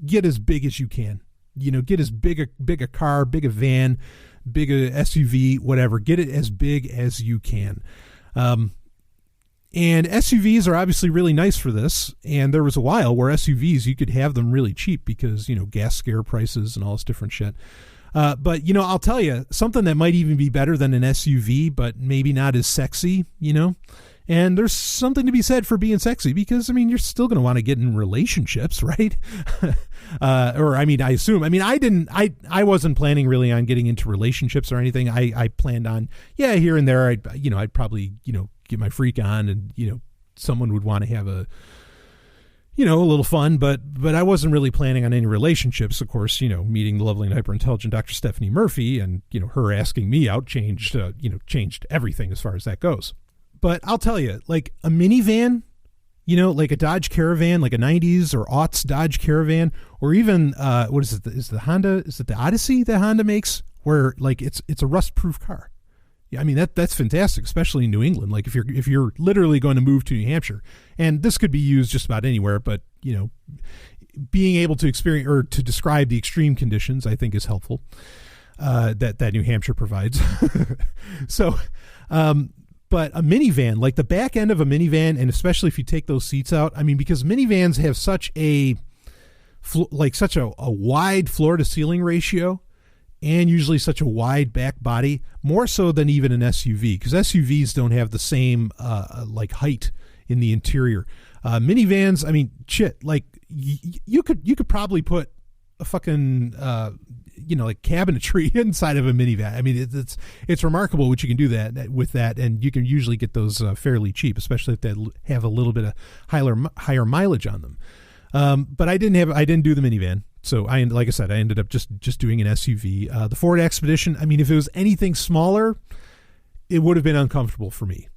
get as big as you can. Get as big a car, big a van, big a SUV, whatever. Get it as big as you can. And SUVs are obviously really nice for this. And there was a while where SUVs, you could have them really cheap because, gas scare prices and all this different shit. But, I'll tell you, something that might even be better than an SUV, but maybe not as sexy, and there's something to be said for being sexy, because, you're still going to want to get in relationships, right? I assume, I wasn't planning really on getting into relationships or anything. I planned on, here and there, I'd probably, get my freak on, and, someone would want to have a little fun, but I wasn't really planning on any relationships. Of course, meeting the lovely and hyper intelligent Dr. Stephanie Murphy, and, her asking me out changed everything as far as that goes. But I'll tell you, like a minivan, like a Dodge Caravan, like a 90s or aughts Dodge Caravan, or even, what is it? Is it the Odyssey that Honda makes, where like it's a rust-proof car? Yeah, that's fantastic, especially in New England. Like if you're literally going to move to New Hampshire, and this could be used just about anywhere, but being able to experience or to describe the extreme conditions, I think, is helpful. That New Hampshire provides. So, but a minivan, like the back end of a minivan, and especially if you take those seats out, because minivans have such a wide floor to ceiling ratio, and usually such a wide back body, more so than even an SUV, because SUVs don't have the same height in the interior. Minivans, like you could probably put a fucking like cabinetry inside of a minivan. It's remarkable what you can do with that, and you can usually get those fairly cheap, especially if they have a little bit of higher mileage on them. But I didn't do the minivan. So like I said, I ended up just doing an SUV. The Ford Expedition, if it was anything smaller, it would have been uncomfortable for me.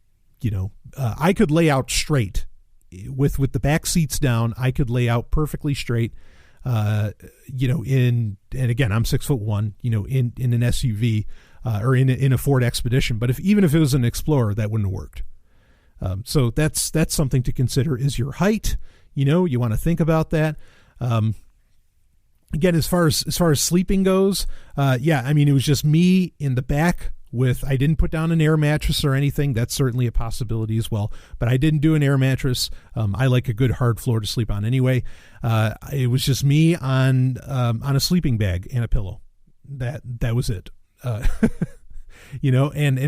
I could lay out straight with the back seats down. I could lay out perfectly straight. And again, I'm 6'1", in an SUV, or in a Ford Expedition. But even if it was an Explorer, that wouldn't have worked. So that's something to consider, is your height. You want to think about that. Again, as far as sleeping goes, it was just me in the back I didn't put down an air mattress or anything. That's certainly a possibility as well, but I didn't do an air mattress. I like a good hard floor to sleep on anyway. It was just me on a sleeping bag and a pillow. That was it. And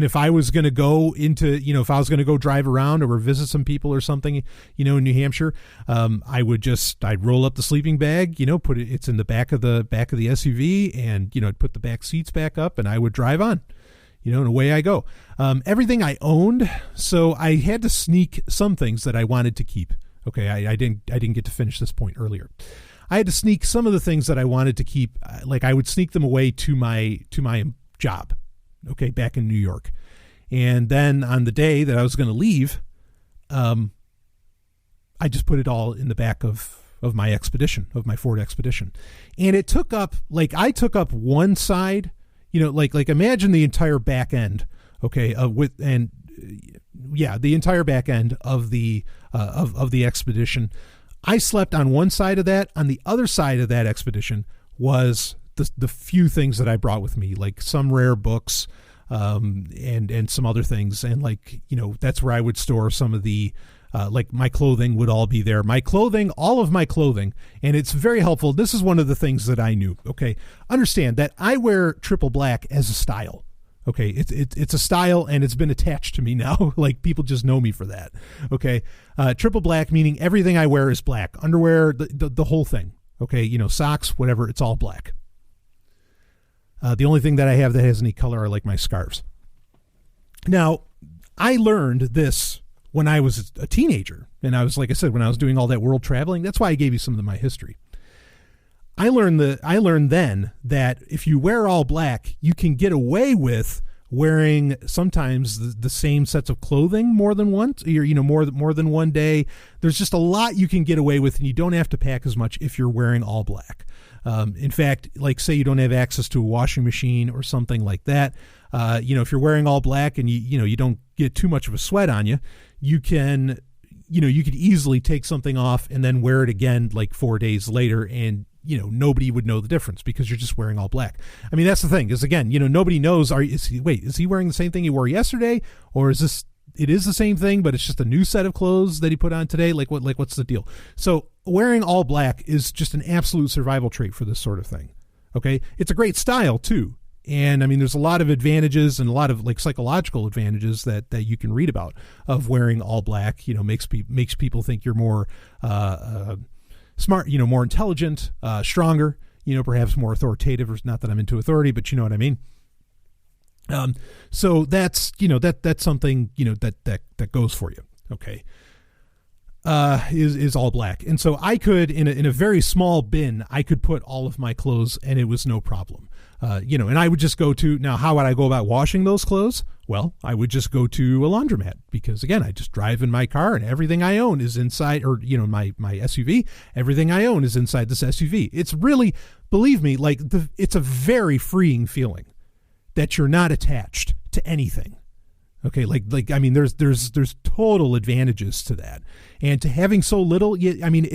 if I was going to go if I was going to go drive around or visit some people or something, in New Hampshire, I'd roll up the sleeping bag, it's in the back of the SUV, and, I'd put the back seats back up, and I would drive on, and away I go. Everything I owned. So I had to sneak some things that I wanted to keep. Okay. I didn't get to finish this point earlier. I had to sneak some of the things that I wanted to keep. Like I would sneak them away to my job. Okay, back in New York. And then on the day that I was going to leave, I just put it all in the back of my Expedition, of my Ford Expedition. And it took up, like, I took up one side, you know, like imagine the entire back end, okay, the entire back end of the Expedition. I slept on one side of that. On the other side of that Expedition was the few things that I brought with me, like some rare books, and some other things. And, like, you know, that's where I would store some of the, like, my clothing would all be there. My clothing, all of my clothing. And it's very helpful. This is one of the things that I knew. Okay. Understand that I wear triple black as a style. Okay. It's a style, and it's been attached to me now. Like, people just know me for that. Okay. Triple black, meaning everything I wear is black. Underwear, the whole thing. Okay. You know, socks, whatever, it's all black. The only thing that I have that has any color are, like, my scarves. Now, I learned this when I was a teenager, and I was, like I said, when I was doing all that world traveling. That's why I gave you some of my history. I learned then that if you wear all black, you can get away with wearing sometimes the same sets of clothing more than once, or, you know, more than one day. There's just a lot you can get away with, and you don't have to pack as much if you're wearing all black. In fact, like, say you don't have access to a washing machine or something like that. You know, if you're wearing all black and you don't get too much of a sweat on you, you could easily take something off and then wear it again like 4 days later, and, you know, nobody would know the difference because you're just wearing all black. I mean, that's the thing, is, again, you know, nobody knows, is he wearing the same thing he wore yesterday, or is it is the same thing, but it's just a new set of clothes that he put on today? What's the deal? So wearing all black is just an absolute survival trait for this sort of thing. Okay. It's a great style too. And I mean, there's a lot of advantages and a lot of, like, psychological advantages that you can read about of wearing all black. You know, makes people think you're more smart, you know, more intelligent, stronger, you know, perhaps more authoritative. Or not that I'm into authority, but you know what I mean. So that's, you know, that's something, you know, that goes for you. Okay. Is all black. And so I could, in a very small bin, I could put all of my clothes, and it was no problem. You know, and I would just go to, now, how would I go about washing those clothes? Well, I would just go to a laundromat, because, again, I just drive in my car, and everything I own is inside, or, you know, my SUV, everything I own is inside this SUV. It's really, believe me, like, it's a very freeing feeling that you're not attached to anything. Okay. Like, I mean, there's total advantages to that, and to having so little. I mean,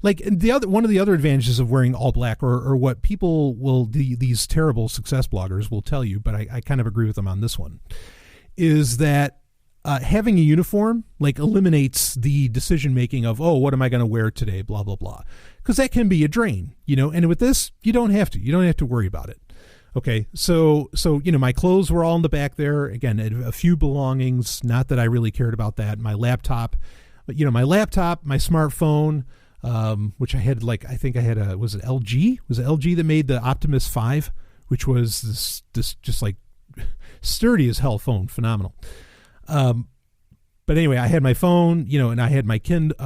like, one of the other advantages of wearing all black, or what people these terrible success bloggers will tell you, but I kind of agree with them on this one, is that having a uniform, like, eliminates the decision making of, oh, what am I going to wear today? Blah, blah, blah. Because that can be a drain, you know, and with this, you don't have to worry about it. Okay, so you know, my clothes were all in the back there. Again, a few belongings, not that I really cared about that. My laptop, but, you know, my smartphone, which I had, like, I think I had was it LG? Was it LG that made the Optimus 5, which was this just, like, sturdy as hell phone, phenomenal. But anyway, I had my phone, you know, and I had my Kindle.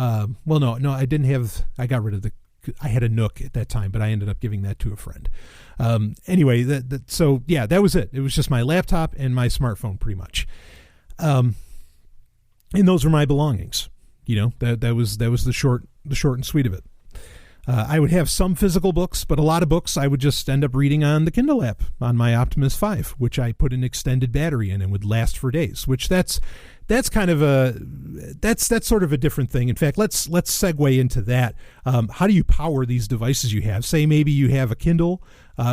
Well, no, I didn't have. I got rid of I had a Nook at that time, but I ended up giving that to a friend. Anyway, so yeah, that was it. It was just my laptop and my smartphone, pretty much. And those were my belongings. You know, that was the short and sweet of it. I would have some physical books, but a lot of books I would just end up reading on the Kindle app on my Optimus 5, which I put an extended battery in and would last for days, which that's kind of that's sort of a different thing. In fact, let's segue into that. How do you power these devices you have? Say maybe you have a Kindle,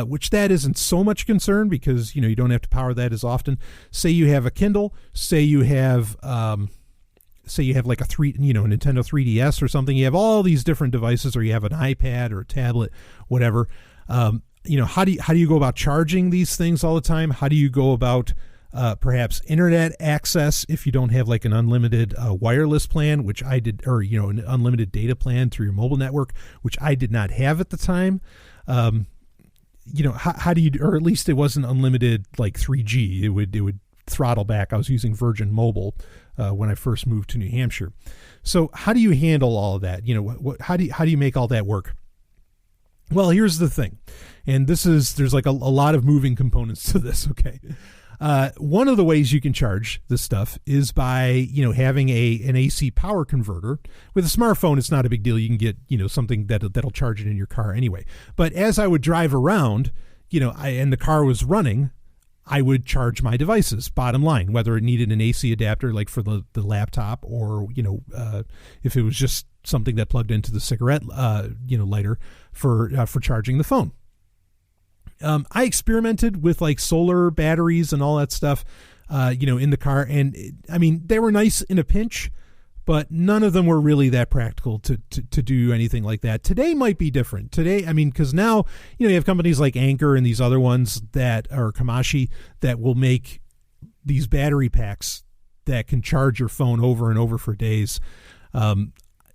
which that isn't so much concern, because, you know, you don't have to power that as often. Say you have a Kindle, say you have like a Nintendo 3DS or something. You have all these different devices, or you have an iPad or a tablet, whatever. You know, how do you go about charging these things all the time? How do you go about perhaps internet access if you don't have, like, an unlimited wireless plan, which I did, or, you know, an unlimited data plan through your mobile network, which I did not have at the time. You know, how do you, or at least it wasn't unlimited, like 3G. It would throttle back. I was using Virgin Mobile when I first moved to New Hampshire. So how do you handle all of that? You know, how do you make all that work? Well, here's the thing, and there's like a lot of moving components to this. Okay. One of the ways you can charge this stuff is by, having an AC power converter. With a smartphone, it's not a big deal. You can get, something that'll charge it in your car anyway. But as I would drive around, and the car was running, I would charge my devices, bottom line, whether it needed an AC adapter like for the laptop, or, if it was just something that plugged into the cigarette, lighter for charging the phone. I experimented with like solar batteries and all that stuff, in the car. And they were nice in a pinch, but none of them were really that practical to do anything like that. Today might be different. Today, because now, you have companies like Anker and these other ones that are Kamashi that will make these battery packs that can charge your phone over and over for days.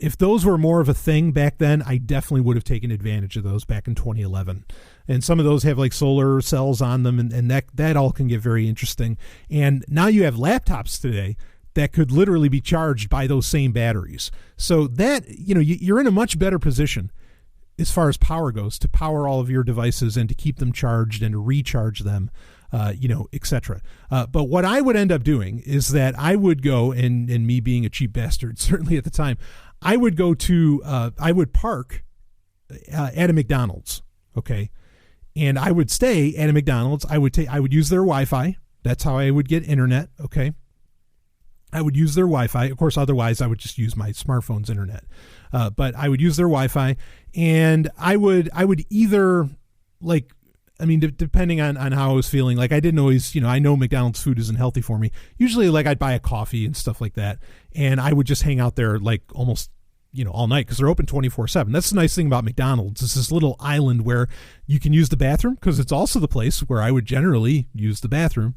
If those were more of a thing back then, I definitely would have taken advantage of those back in 2011. And some of those have like solar cells on them, and that all can get very interesting. And now you have laptops today that could literally be charged by those same batteries. So that, you're in a much better position as far as power goes to power all of your devices and to keep them charged and to recharge them, etc. But what I would end up doing is that I would go, and me being a cheap bastard, certainly at the time, I would go to, I would park at a McDonald's, okay? And I would stay at a McDonald's. I would use their Wi-Fi. That's how I would get internet, okay? I would use their Wi-Fi. Of course, otherwise I would just use my smartphone's internet. But I would use their Wi-Fi, and I would either, like, depending on how I was feeling, like I didn't always, I know McDonald's food isn't healthy for me. Usually, like, I'd buy a coffee and stuff like that, and I would just hang out there like almost, all night, because they're open 24/7. That's the nice thing about McDonald's. It's this little island where you can use the bathroom, because it's also the place where I would generally use the bathroom,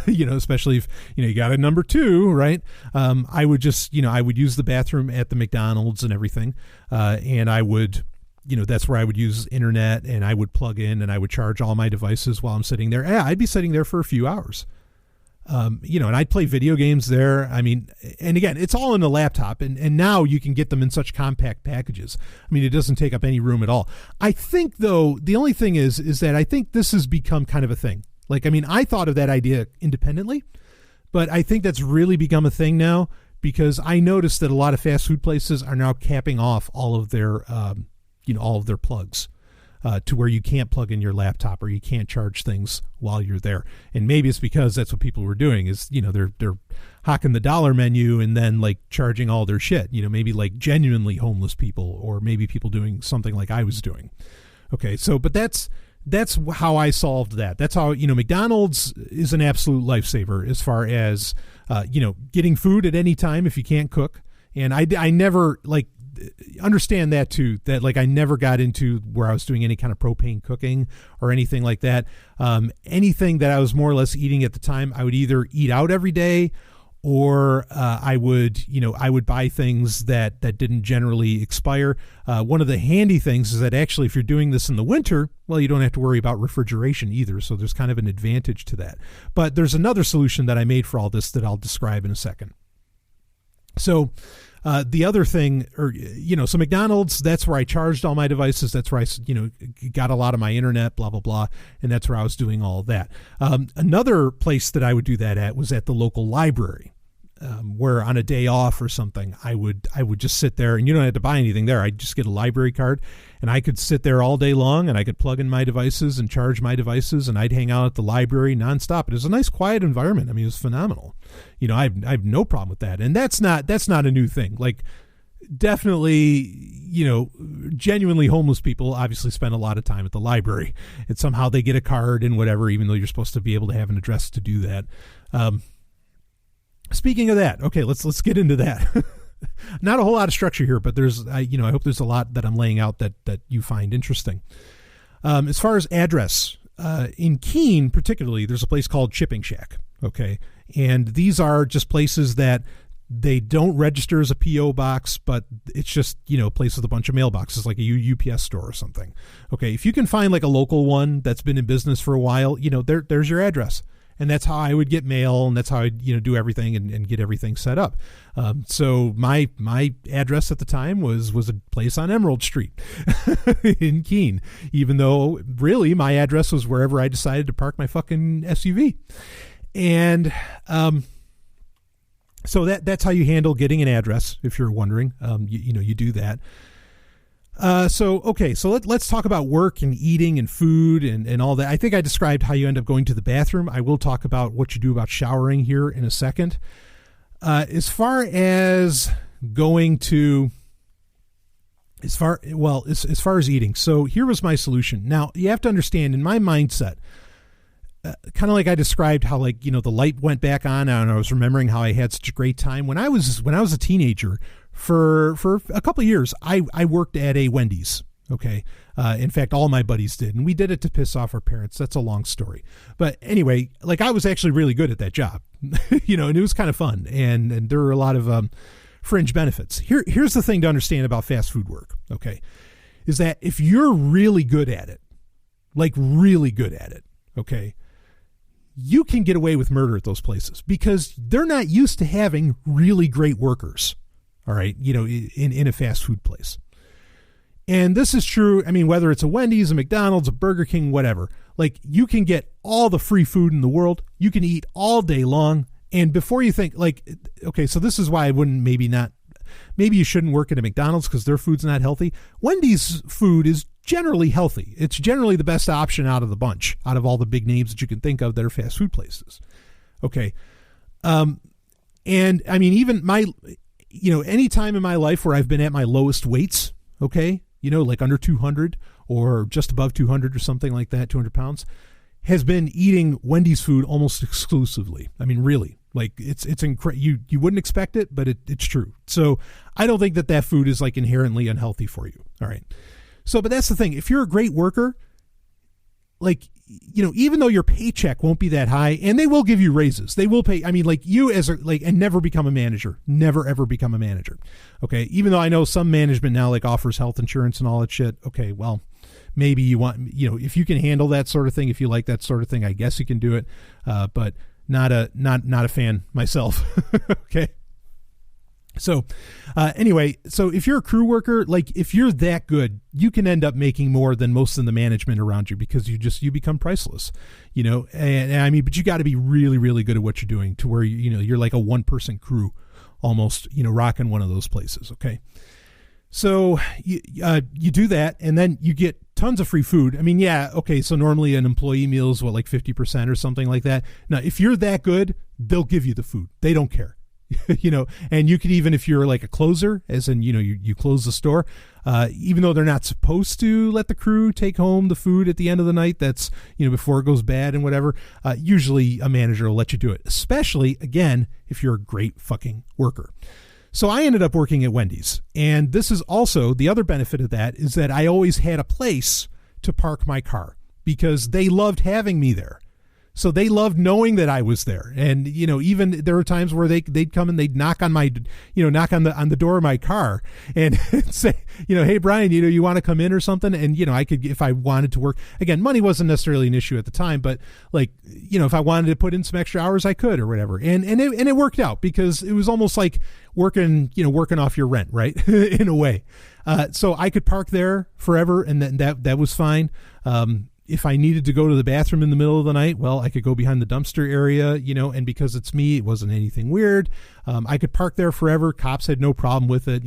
especially if, you got a number 2, right? I would just, I would use the bathroom at the McDonald's and everything. And I would, that's where I would use internet, and I would plug in and I would charge all my devices while I'm sitting there. Yeah, I'd be sitting there for a few hours. And I'd play video games there. And again, it's all in the laptop, and now you can get them in such compact packages. It doesn't take up any room at all. I think, though, the only thing is that I think this has become kind of a thing. Like, I thought of that idea independently, but I think that's really become a thing now, because I noticed that a lot of fast food places are now capping off all of their, all of their plugs. To where you can't plug in your laptop, or you can't charge things while you're there. And maybe it's because that's what people were doing, is, they're hawking the dollar menu and then like charging all their shit, maybe like genuinely homeless people, or maybe people doing something like I was doing. Okay. So, but that's how I solved that. That's how, McDonald's is an absolute lifesaver as far as, getting food at any time if you can't cook. And I never, like, understand that too, that like I never got into where I was doing any kind of propane cooking or anything like that. Anything that I was more or less eating at the time, I would either eat out every day, or I would buy things that didn't generally expire. One of the handy things is that actually, if you're doing this in the winter, well, you don't have to worry about refrigeration either. So there's kind of an advantage to that. But there's another solution that I made for all this that I'll describe in a second. So the other thing, so McDonald's, that's where I charged all my devices. That's where I, got a lot of my internet, blah, blah, blah. And that's where I was doing all of that. Another place that I would do that at was at the local library, where on a day off or something, I would just sit there, and you don't have to buy anything there. I'd just get a library card, and I could sit there all day long, and I could plug in my devices and charge my devices, and I'd hang out at the library nonstop. It was a nice, quiet environment. It was phenomenal. I have no problem with that. And that's not a new thing. Like, definitely, genuinely homeless people obviously spend a lot of time at the library, and somehow they get a card and whatever, even though you're supposed to be able to have an address to do that. Speaking of that, okay, let's get into that. Not a whole lot of structure here, but I hope there's a lot that I'm laying out that you find interesting. As far as address, in Keene particularly, there's a place called Shipping Shack. Okay, and these are just places that they don't register as a P.O. box, but it's just, a place with a bunch of mailboxes, like a UPS store or something. Okay, if you can find like a local one that's been in business for a while, there's your address. And that's how I would get mail, and that's how I'd, do everything and get everything set up. So my address at the time was a place on Emerald Street in Keene, even though really my address was wherever I decided to park my fucking SUV. And so that's how you handle getting an address, if you're wondering. You do that. So let's talk about work and eating and food and all that. I think I described how you end up going to the bathroom. I will talk about what you do about showering here in a second. As far as eating. So here was my solution. Now you have to understand, in my mindset, kind of like I described how, like, the light went back on and I was remembering how I had such a great time when I was a teenager. For a couple of years, I worked at a Wendy's. Okay. In fact, all my buddies did, and we did it to piss off our parents. That's a long story. But anyway, like, I was actually really good at that job, and it was kind of fun. And there were a lot of fringe benefits. Here's the thing to understand about fast food work. Okay. Is that if you're really good at it, like really good at it, okay, you can get away with murder at those places because they're not used to having really great workers. All right. In a fast food place. And this is true. I mean, whether it's a Wendy's, a McDonald's, a Burger King, whatever, like, you can get all the free food in the world. You can eat all day long. And before you think, like, okay, so this is why I wouldn't maybe you shouldn't work at a McDonald's because their food's not healthy. Wendy's food is generally healthy. It's generally the best option out of the bunch, out of all the big names that you can think of that are fast food places. Okay. And I mean, even any time in my life where I've been at my lowest weights, okay, like under 200 or just above 200 or something like that, 200 pounds, has been eating Wendy's food almost exclusively. I mean, really, like, it's incredible. You wouldn't expect it, but it's true. So I don't think that food is, like, inherently unhealthy for you. All right. So, but that's the thing. If you're a great worker, like, even though your paycheck won't be that high, and they will give you raises, they will pay. I mean, like, you and never become a manager, never, ever become a manager. Okay. Even though I know some management now, like, offers health insurance and all that shit. Okay. Well, maybe you want, if you can handle that sort of thing, if you like that sort of thing, I guess you can do it. But not a fan myself. Okay. So anyway, so if you're a crew worker, like, if you're that good, you can end up making more than most of the management around you because you become priceless, and I mean, but you got to be really, really good at what you're doing to where, you're like a 1-person crew almost, rocking one of those places. Okay. So you do that, and then you get tons of free food. I mean, yeah. Okay. So normally an employee meal is like 50% or something like that. Now, if you're that good, they'll give you the food. They don't care. And you could, even if you're like a closer, as in, you close the store, even though they're not supposed to let the crew take home the food at the end of the night, that's, before it goes bad and whatever, usually a manager will let you do it, especially, again, if you're a great fucking worker. So I ended up working at Wendy's, and this is also the other benefit of that, is that I always had a place to park my car because they loved having me there. So they loved knowing that I was there. And, even there were times where they'd come and they'd knock on the door of my car and say, hey, Brian, you want to come in or something? And, I could, if I wanted to work, again, money wasn't necessarily an issue at the time, but, like, if I wanted to put in some extra hours, I could, or whatever. And it worked out because it was almost like working off your rent, right? In a way. So I could park there forever, and that was fine. If I needed to go to the bathroom in the middle of the night, well, I could go behind the dumpster area, and because it's me, it wasn't anything weird. I could park there forever. Cops had no problem with it,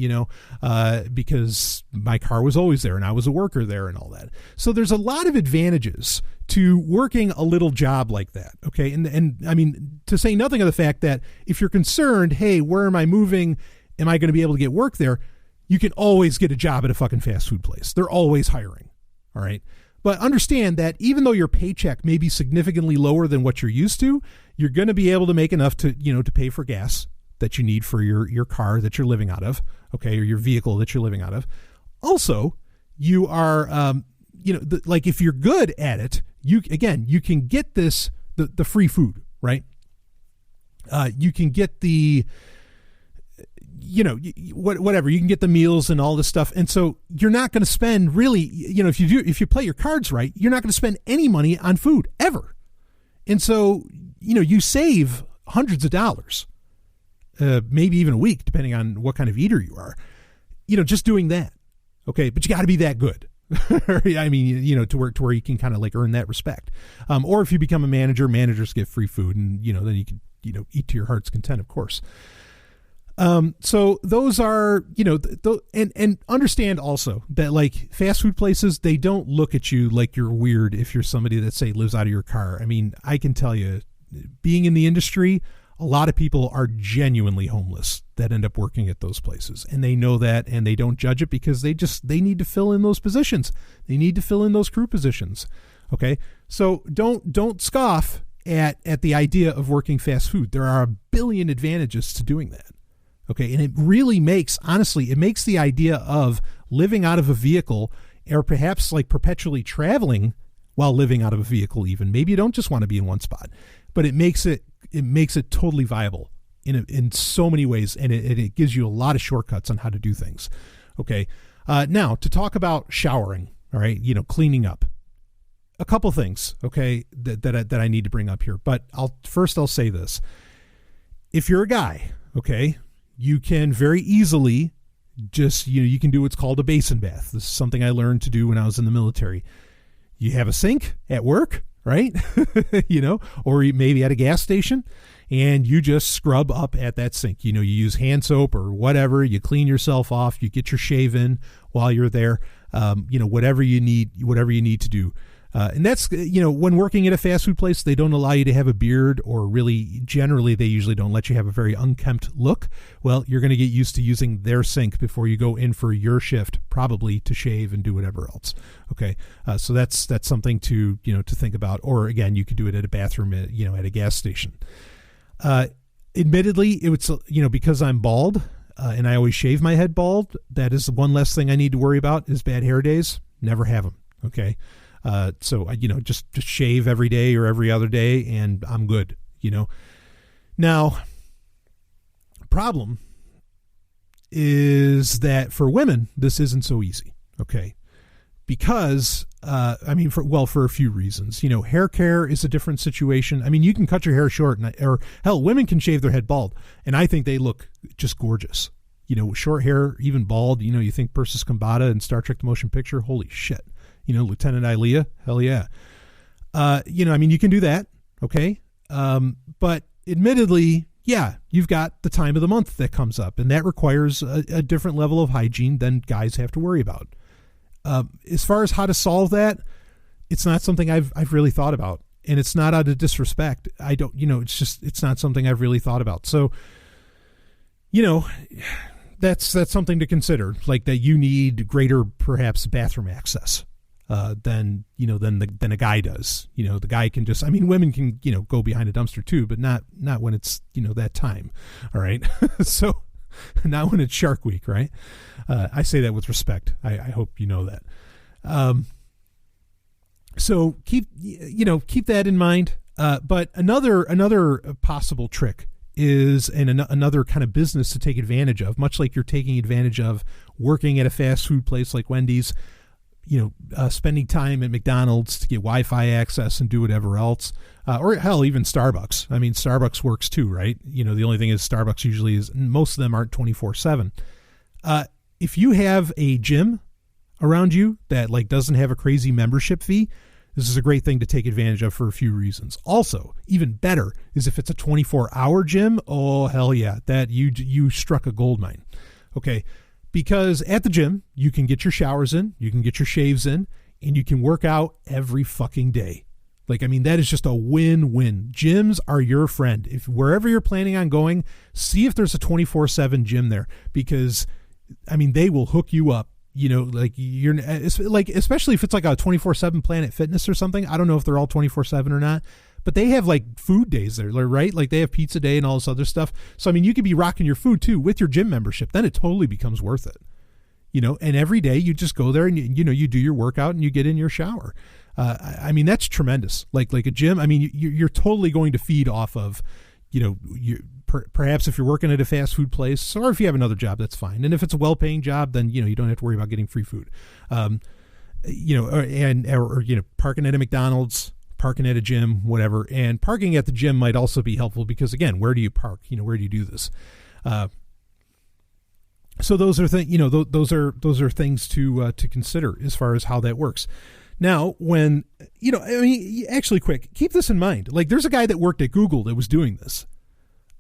because my car was always there and I was a worker there and all that. So there's a lot of advantages to working a little job like that. Okay. And I mean, to say nothing of the fact that if you're concerned, hey, where am I moving? Am I going to be able to get work there? You can always get a job at a fucking fast food place. They're always hiring. All right. But understand that even though your paycheck may be significantly lower than what you're used to, you're going to be able to make enough to, to pay for gas that you need for your car that you're living out of, okay, or your vehicle that you're living out of. Also, you are, like, if you're good at it, you can get the free food, right? You can get the, whatever, you can get the meals and all this stuff. And so you're not going to spend really, if you play your cards right, you're not going to spend any money on food ever. And so, you save hundreds of dollars, maybe even a week, depending on what kind of eater you are, just doing that. Okay. But you got to be that good. I mean, to where you can kind of like earn that respect. Or if you become a manager, managers get free food, and, then you can, eat to your heart's content, of course. So those are, and understand also that like fast food places, they don't look at you like you're weird if you're somebody that, say, lives out of your car. I mean, I can tell you, being in the industry, a lot of people are genuinely homeless that end up working at those places, and they know that, and they don't judge it because they need to fill in those positions. They need to fill in those crew positions. Okay. So don't scoff at the idea of working fast food. There are a billion advantages to doing that. Okay. And it really makes the idea of living out of a vehicle, or perhaps like perpetually traveling while living out of a vehicle, even maybe you don't just want to be in one spot, but it makes it totally viable in so many ways. And it gives you a lot of shortcuts on how to do things. Okay. Now to talk about showering, all right, cleaning up. A couple things, okay, that I need to bring up here. But I'll say this. If you're a guy, okay, you can very easily just, you can do what's called a basin bath. This is something I learned to do when I was in the military. You have a sink at work, right? Or maybe at a gas station, and you just scrub up at that sink. You use hand soap or whatever, you clean yourself off, you get your shave in while you're there, whatever you need to do. And that's, when working at a fast food place, they don't allow you to have a beard, or really generally they usually don't let you have a very unkempt look. Well, you're going to get used to using their sink before you go in for your shift, probably to shave and do whatever else. Okay. So that's something to think about. Or again, you could do it at a bathroom, at a gas station. Admittedly, it would, because I'm bald, and I always shave my head bald, that is one less thing I need to worry about is bad hair days. Never have them. Okay. So just shave every day or every other day, and I'm good, Now, problem is that for women, this isn't so easy. Okay. Because, for a few reasons, hair care is a different situation. I mean, you can cut your hair short, or hell, women can shave their head bald, and I think they look just gorgeous. Short hair, even bald, you think Persis Kambata in Star Trek The Motion Picture, holy shit. Lieutenant Ilea, hell yeah. You can do that. Okay. But admittedly, yeah, you've got the time of the month that comes up, and that requires a different level of hygiene than guys have to worry about. As far as how to solve that, it's not something I've really thought about, and it's not out of disrespect. I don't, it's not something I've really thought about. So, that's something to consider, like that you need greater, perhaps, bathroom access. Than a guy does. The guy can just, women can, go behind a dumpster too, but not when it's, that time. All right. So not when it's Shark Week, right? I say that with respect. I hope you know that. So keep that in mind. But another possible trick is, and another kind of business to take advantage of, much like you're taking advantage of working at a fast food place like Wendy's, spending time at McDonald's to get Wi-Fi access and do whatever else, or hell, even Starbucks. Starbucks works too, right? The only thing is Starbucks usually is, most of them aren't 24/7. If you have a gym around you that like doesn't have a crazy membership fee, this is a great thing to take advantage of for a few reasons. Also, even better is if it's a 24-hour gym. Oh, hell yeah. That you struck a gold mine. Okay. Because at the gym, you can get your showers in, you can get your shaves in, and you can work out every fucking day. That is just a win-win. Gyms are your friend. If wherever you're planning on going, see if there's a 24/7 gym there, because, they will hook you up. Especially if it's like a 24/7 Planet Fitness or something. I don't know if they're all 24/7 or not. But they have like food days there, right? Like they have pizza day and all this other stuff. So, you could be rocking your food too with your gym membership. Then it totally becomes worth it, and every day you just go there and, you do your workout and you get in your shower. That's tremendous. Like a gym. You're totally going to feed off of, perhaps if you're working at a fast food place, or if you have another job, that's fine. And if it's a well-paying job, then, you don't have to worry about getting free food. Or parking at a McDonald's, parking at a gym, whatever. And parking at the gym might also be helpful because, again, where do you park? Where do you do this? So those are those are things to consider as far as how that works. Now, when, actually quick, keep this in mind. Like, there's a guy that worked at Google that was doing this.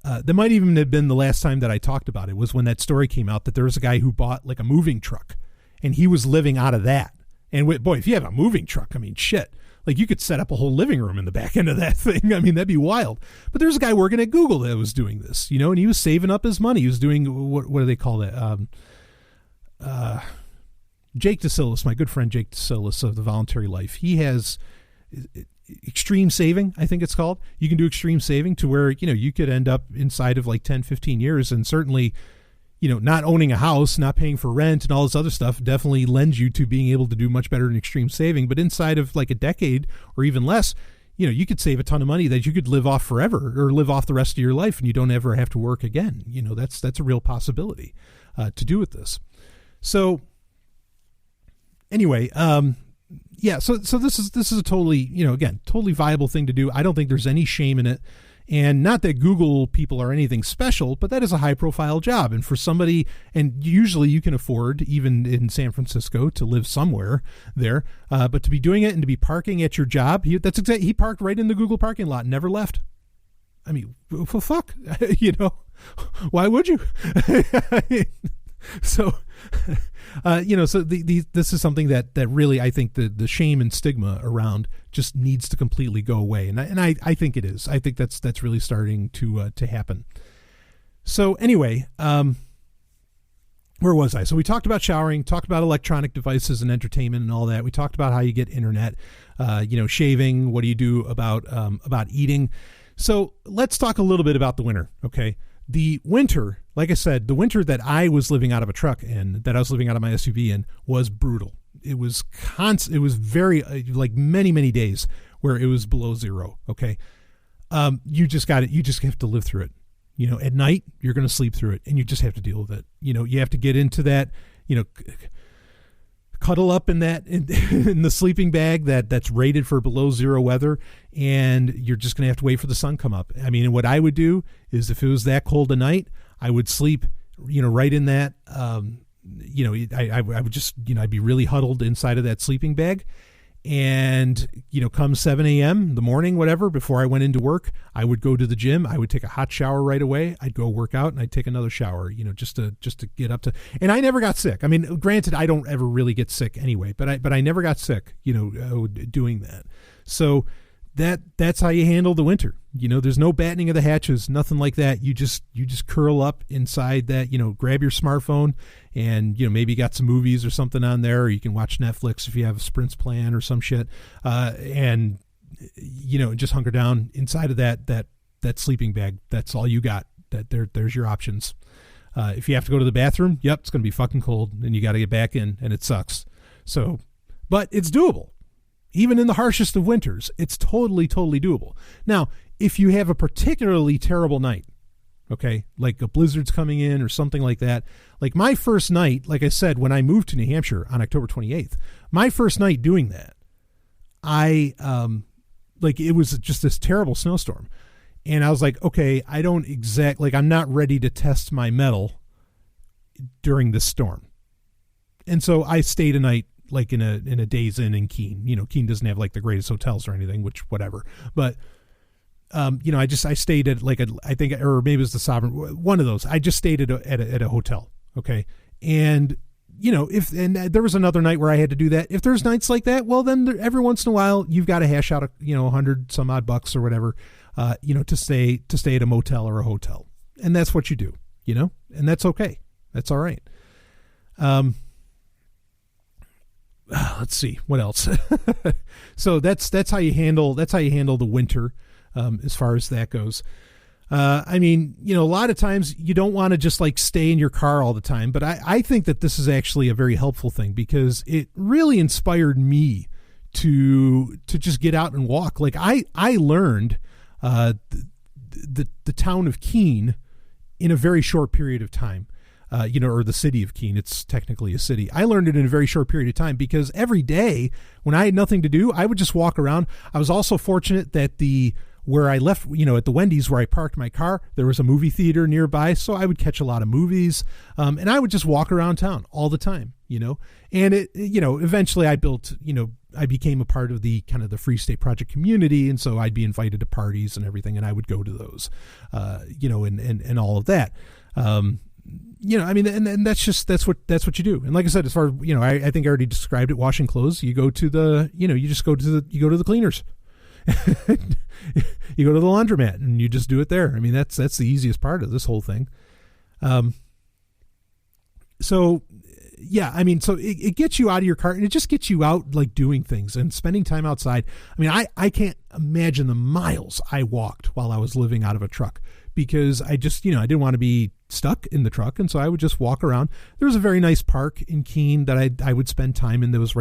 That might even have been the last time that I talked about it, was when that story came out that there was a guy who bought like a moving truck and he was living out of that. And boy, if you have a moving truck, I mean, shit, like you could set up a whole living room in the back end of that thing. I mean, that'd be wild. But there's a guy working at Google that was doing this, and he was saving up his money. He was doing, what do they call that? Jake DeSillis, my good friend Jake DeSillis of the Voluntary Life. He has extreme saving, I think it's called. You can do extreme saving to where, you could end up inside of like 10, 15 years. And certainly, not owning a house, not paying for rent and all this other stuff definitely lends you to being able to do much better in extreme saving. But inside of like a decade or even less, you could save a ton of money that you could live off forever or live off the rest of your life and you don't ever have to work again. That's a real possibility to do with this. So anyway, so this is a totally, again, totally viable thing to do. I don't think there's any shame in it. And not that Google people are anything special, but that is a high profile job. And for somebody, and usually you can afford, even in San Francisco, to live somewhere there. But to be doing it and to be parking at your job, he parked right in the Google parking lot and never left. I mean, well, fuck, why would you? So, this is something that really, I think the shame and stigma around just needs to completely go away. And I think it is. I think that's really starting to happen. So anyway, where was I? So we talked about showering, talked about electronic devices and entertainment and all that. We talked about how you get internet, shaving. What do you do about eating? So let's talk a little bit about the winter. Okay. The winter, like I said, the winter that I was living out of a truck and that I was living out of my SUV in was brutal. It was constant. It was very, like many, many days where it was below zero. Okay. You just got it. You just have to live through it. At night, you're going to sleep through it and you just have to deal with it. You have to get into that, cuddle up in the sleeping bag that's rated for below zero weather, and you're just going to have to wait for the sun come up. I mean, what I would do is if it was that cold a night, I would sleep, right in that, I would just, I'd be really huddled inside of that sleeping bag. And, come 7 a.m., the morning, whatever, before I went into work, I would go to the gym. I would take a hot shower right away. I'd go work out and I'd take another shower, just to get up to, and I never got sick. I mean, granted, I don't ever really get sick anyway, but I never got sick, doing that. So that's how you handle the winter. There's no battening of the hatches, nothing like that. You just curl up inside that, grab your smartphone and, maybe you got some movies or something on there, or you can watch Netflix if you have a Sprint's plan or some shit. And, just hunker down inside of that sleeping bag. That's all you got. There's your options. If you have to go to the bathroom, yep, it's going to be fucking cold and you got to get back in and it sucks. So, but it's doable. Even in the harshest of winters, it's totally, totally doable. Now, if you have a particularly terrible night, okay, like a blizzard's coming in or something like that, like my first night, like I said, when I moved to New Hampshire on October 28th, my first night doing that, it was just this terrible snowstorm. And I was like, okay, I'm not ready to test my mettle during this storm. And so I stayed a night like in a Days Inn in Keene. Keene doesn't have like the greatest hotels or anything, which whatever. But I stayed at I think, or maybe it was the Sovereign, one of those. I just stayed at a hotel. Okay. And there was another night where I had to do that. If there's nights like that, well then every once in a while you've got to hash out $100 some odd bucks or whatever, to stay at a motel or a hotel. And that's what you do, and that's okay. That's all right. Let's see what else. So that's how you handle the winter, as far as that goes. I mean, a lot of times you don't want to just like stay in your car all the time, but I think that this is actually a very helpful thing because it really inspired me to just get out and walk. Like I learned, the town of Keene in a very short period of time. or the city of Keene. It's technically a city. I learned it in a very short period of time because every day when I had nothing to do, I would just walk around. I was also fortunate that where I left, at the Wendy's where I parked my car, there was a movie theater nearby. So I would catch a lot of movies, and I would just walk around town all the time, and eventually I built, I became a part of the kind of the Free State Project community. And so I'd be invited to parties and everything, and I would go to those, and all of that. And that's what you do. And like I said, as far as, I think I already described it, washing clothes, you go to the, you go to the cleaners. You go to the laundromat and you just do it there. I mean, that's the easiest part of this whole thing. So it gets you out of your car, and it just gets you out, like, doing things and spending time outside. I mean, I can't imagine the miles I walked while I was living out of a truck, because I just, I didn't want to be stuck in the truck. And so I would just walk around. There was a very nice park in Keene that I would spend time in. That was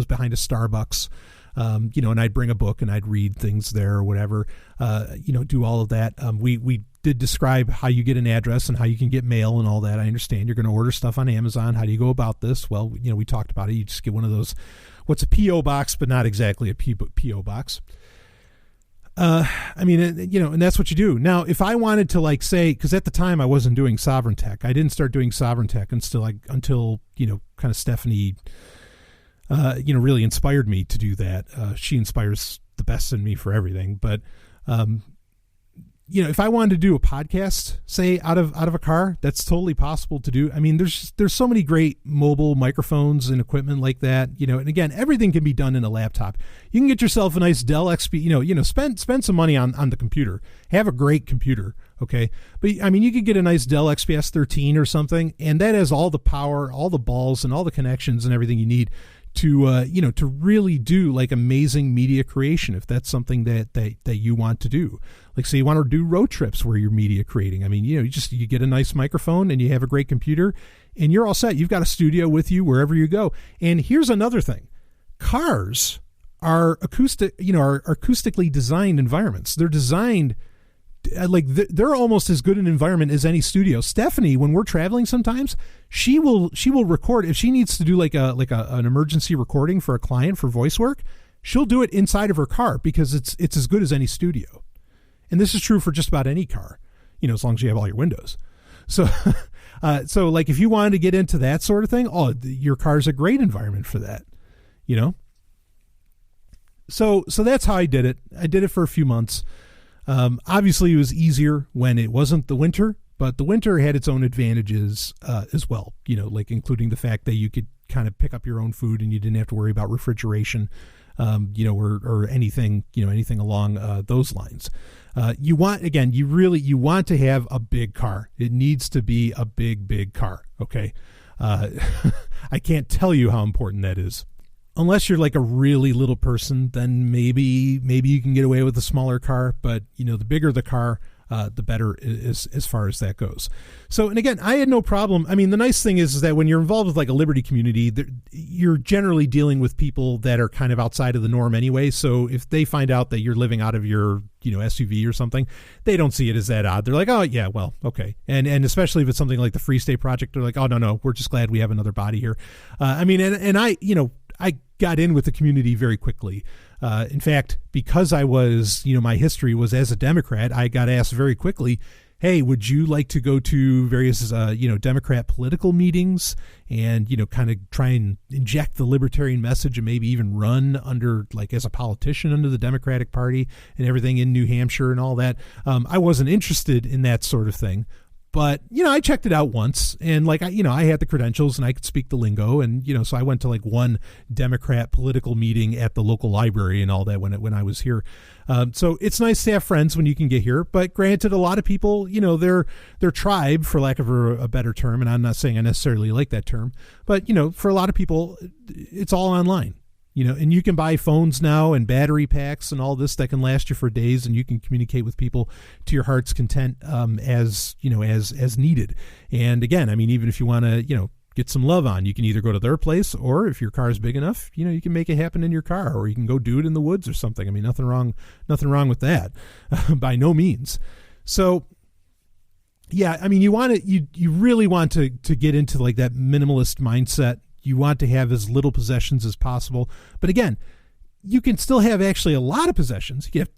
behind a Starbucks. And I'd bring a book and I'd read things there or whatever, do all of that. We did describe how you get an address and how you can get mail and all that. I understand you're going to order stuff on Amazon. How do you go about this? Well, we talked about it. You just get one of those, what's a P.O. box, but not exactly a P.O. box. And that's what you do. Now, if I wanted to, like, say, because at the time I wasn't doing Sovryn Tech. I didn't start doing Sovryn Tech until kind of Stephanie, really inspired me to do that. She inspires the best in me for everything. But, if I wanted to do a podcast, say out of a car, that's totally possible to do. I mean, there's so many great mobile microphones and equipment like that, and again, everything can be done in a laptop. You can get yourself a nice Dell XP, spend some money on the computer, have a great computer. Okay. But I mean, you could get a nice Dell XPS 13 or something, and that has all the power, all the balls, and all the connections and everything you need to really do, like, amazing media creation, if that's something that you want to do. Like, say you want to do road trips where you're media creating. I mean, you get a nice microphone and you have a great computer and you're all set. You've got a studio with you wherever you go. And here's another thing. Cars are acoustically designed environments. They're designed like they're almost as good an environment as any studio. Stephanie, when we're traveling, sometimes she will record if she needs to do an emergency recording for a client for voice work. She'll do it inside of her car because it's as good as any studio. And this is true for just about any car, as long as you have all your windows. So, so like if you wanted to get into that sort of thing, your car's a great environment for that, So that's how I did it. I did it for a few months. Obviously it was easier when it wasn't the winter, but the winter had its own advantages, as well, like including the fact that you could kind of pick up your own food and you didn't have to worry about refrigeration, or anything, anything along, those lines. You want to have a big car. It needs to be a big car. Okay. I can't tell you how important that is. Unless you're like a really little person, then maybe you can get away with a smaller car, but the bigger the car, the better as far as that goes. So, and again, I had no problem. I mean, the nice thing is that when you're involved with like a liberty community, you're generally dealing with people that are kind of outside of the norm anyway. So if they find out that you're living out of your, SUV or something, they don't see it as that odd. They're like, oh yeah, well, okay. And especially if it's something like the Free State Project, they're like, oh no, we're just glad we have another body here. I got in with the community very quickly. In fact, because I was, my history was as a Democrat, I got asked very quickly, hey, would you like to go to various, Democrat political meetings and, kind of try and inject the libertarian message and maybe even run under, like, as a politician under the Democratic Party and everything in New Hampshire and all that. I wasn't interested in that sort of thing. But, I checked it out once and I had the credentials and I could speak the lingo. And, so I went to like one Democrat political meeting at the local library and all that when I was here. So it's nice to have friends when you can get here. But granted, a lot of people, their tribe, for lack of a better term, and I'm not saying I necessarily like that term, but, for a lot of people, it's all online. And you can buy phones now and battery packs and all this that can last you for days, and you can communicate with people to your heart's content, as needed. And again, I mean, even if you want to, get some love on, you can either go to their place, or if your car is big enough, you can make it happen in your car, or you can go do it in the woods or something. I mean, nothing wrong with that, by no means. So, Yeah, I mean, you really want to get into like that minimalist mindset. You want to have as little possessions as possible. But again, you can still have actually a lot of possessions. You can have,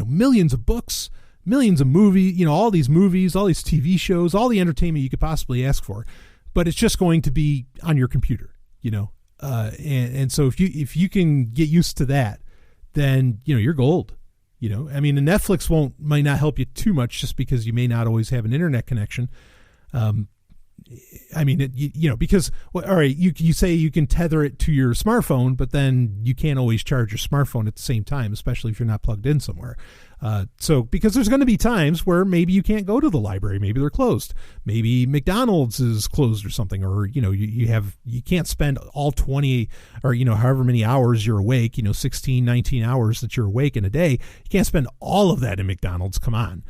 millions of books, millions of movies, all these movies, all these TV shows, all the entertainment you could possibly ask for. But it's just going to be on your computer, and so if you can get used to that, then, you're gold. I mean, Netflix might not help you too much just because you may not always have an internet connection. I mean, because, well, all right, you say you can tether it to your smartphone, but then you can't always charge your smartphone at the same time, especially if you're not plugged in somewhere. So because there's going to be times where maybe you can't go to the library, maybe they're closed, maybe McDonald's is closed or something, or you can't spend all 20 or however many hours you're awake, 16, 19 hours that you're awake in a day. You can't spend all of that in McDonald's. Come on.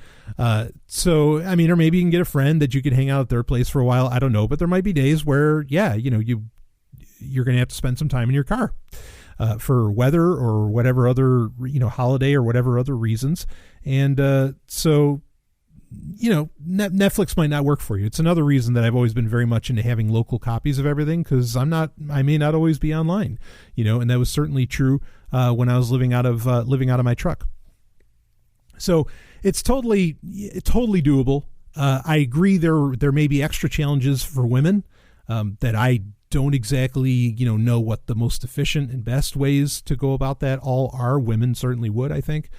So I mean, or maybe you can get a friend that you could hang out at their place for a while. I don't know, but there might be days where you're going to have to spend some time in your car. For weather or whatever other, holiday or whatever other reasons. And so, Netflix might not work for you. It's another reason that I've always been very much into having local copies of everything, because I may not always be online, and that was certainly true when I was living out of my truck. So it's totally doable. I agree there may be extra challenges for women that I don't exactly, know what the most efficient and best ways to go about that all are. Women certainly would, I think.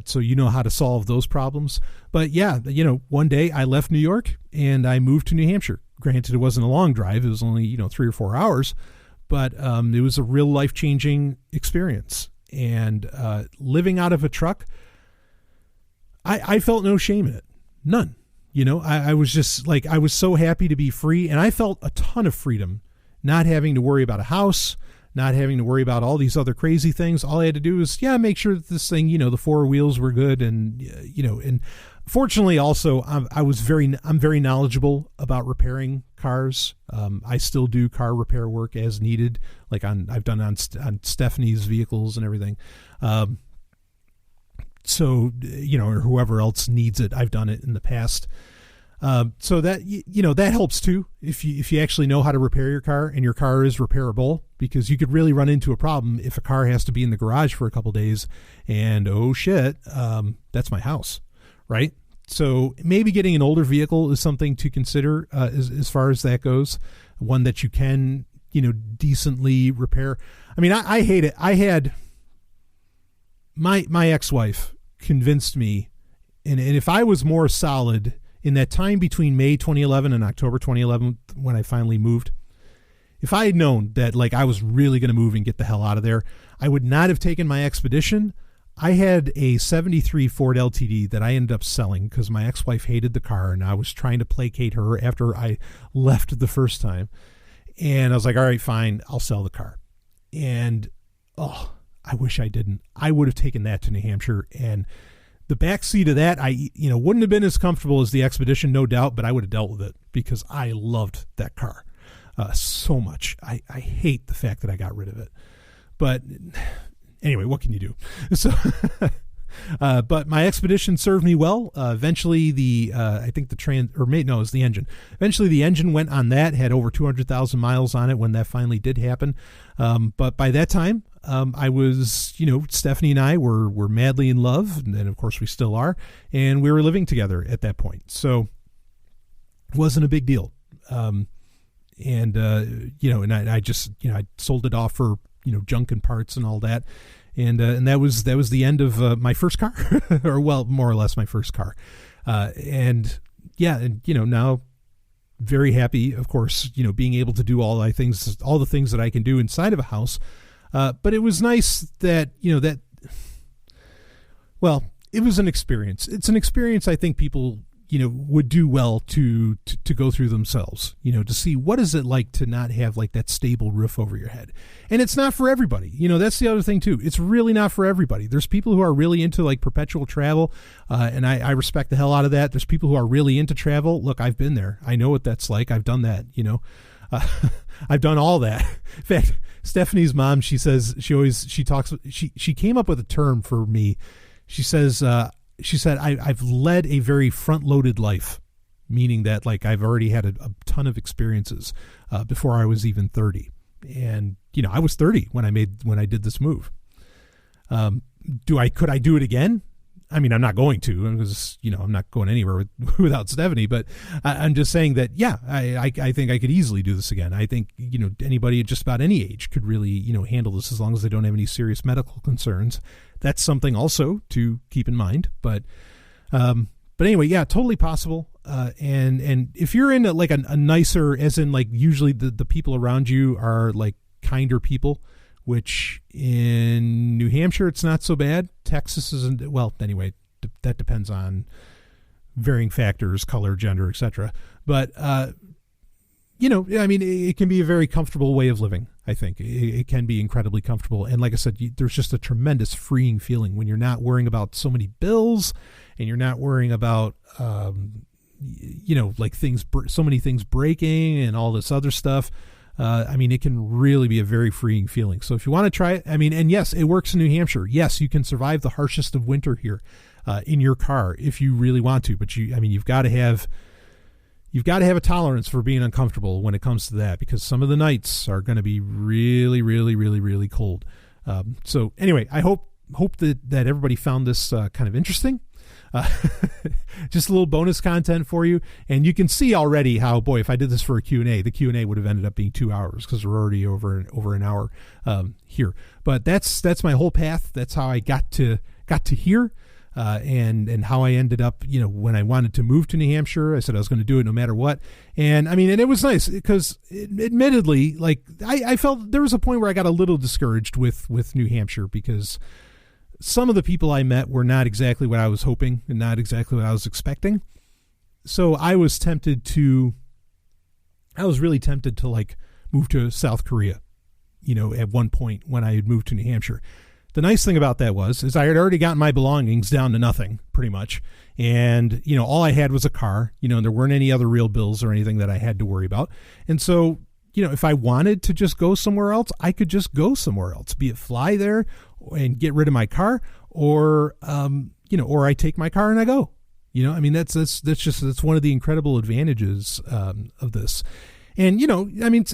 So how to solve those problems. But yeah, one day I left New York and I moved to New Hampshire. Granted, it wasn't a long drive. It was only, 3 or 4 hours, but it was a real life-changing experience. And living out of a truck, I felt no shame in it. None. I was just like, I was so happy to be free, and I felt a ton of freedom, not having to worry about a house, not having to worry about all these other crazy things. All I had to do was, make sure that this thing, the 4 wheels were good. And, and fortunately also I'm very knowledgeable about repairing cars. I still do car repair work as needed. Like I've done on Stephanie's vehicles and everything. So, or whoever else needs it, I've done it in the past. So that, that helps too. If you actually know how to repair your car and your car is repairable, because you could really run into a problem if a car has to be in the garage for a couple days and, oh shit, that's my house. Right. So maybe getting an older vehicle is something to consider, as far as that goes, one that you can, decently repair. I mean, I hate it. I had my ex-wife convinced me, and if I was more solid in that time between May 2011 and October 2011, when I finally moved, if I had known that like I was really going to move and get the hell out of there, I would not have taken my Expedition. I had a 73 Ford LTD that I ended up selling because my ex-wife hated the car and I was trying to placate her after I left the first time. And I was like, all right, fine, I'll sell the car. And, I wish I didn't. I would have taken that to New Hampshire, and the back seat of that, wouldn't have been as comfortable as the Expedition, no doubt, but I would have dealt with it because I loved that car so much. I hate the fact that I got rid of it. But anyway, what can you do? So, but my Expedition served me well. Eventually I think it was the engine. Eventually the engine went on that, had over 200,000 miles on it when that finally did happen. But by that time, I was, Stephanie and I were madly in love, and of course we still are, and we were living together at that point. So it wasn't a big deal. And I just, I sold it off for, junk and parts and all that. And that was the end of my first car, or well, more or less my first car. And now very happy, of course, being able to do all the things that I can do inside of a house. But it was nice that, it was an experience. It's an experience I think people, would do well to go through themselves, to see what is it like to not have like that stable roof over your head. And it's not for everybody. That's the other thing too. It's really not for everybody. There's people who are really into like perpetual travel. And I respect the hell out of that. There's people who are really into travel. Look, I've been there. I know what that's like. I've done that, I've done all that. In fact, Stephanie's mom, she says, she came up with a term for me. She said, I've led a very front-loaded life, meaning that like I've already had a ton of experiences before I was even 30. And, you know, I was 30 when I did this move. Could I do it again? I mean, I'm not going to, because, you know, I'm not going anywhere without Stephanie, but I'm just saying that, yeah, I think I could easily do this again. I think, you know, anybody at just about any age could really, you know, handle this as long as they don't have any serious medical concerns. That's something also to keep in mind. But anyway, yeah, totally possible. And if you're in like a nicer, as in like usually the people around you are like kinder people, which in New Hampshire, it's not so bad. Texas isn't, well, anyway, that depends on varying factors, color, gender, etc. But, you know, I mean, it can be a very comfortable way of living, I think. It can be incredibly comfortable. And like I said, there's just a tremendous freeing feeling when you're not worrying about so many bills and you're not worrying about, you know, like so many things breaking and all this other stuff. I mean, it can really be a very freeing feeling. So if you want to try it, I mean, and yes, it works in New Hampshire. Yes, you can survive the harshest of winter here in your car if you really want to. But you've got to have a tolerance for being uncomfortable when it comes to that, because some of the nights are going to be really, really, really, really cold. So anyway, I hope that everybody found this kind of interesting. Just a little bonus content for you. And you can see already how, boy, if I did this for a Q&A, the Q&A would have ended up being 2 hours, because we're already over an hour here. But that's my whole path. That's how I got to here, and how I ended up, you know, when I wanted to move to New Hampshire, I said I was going to do it no matter what. And I mean, and it was nice because admittedly, like I felt there was a point where I got a little discouraged with New Hampshire, because some of the people I met were not exactly what I was hoping and not exactly what I was expecting. So I was really tempted to like move to South Korea, you know, at one point when I had moved to New Hampshire. The nice thing about that is I had already gotten my belongings down to nothing pretty much. And, you know, all I had was a car, you know, and there weren't any other real bills or anything that I had to worry about. And so, you know, if I wanted to just go somewhere else, I could just go somewhere else, be it fly there and get rid of my car, or, you know, or I take my car and I go, you know, I mean, that's one of the incredible advantages of this. And, you know, I mean,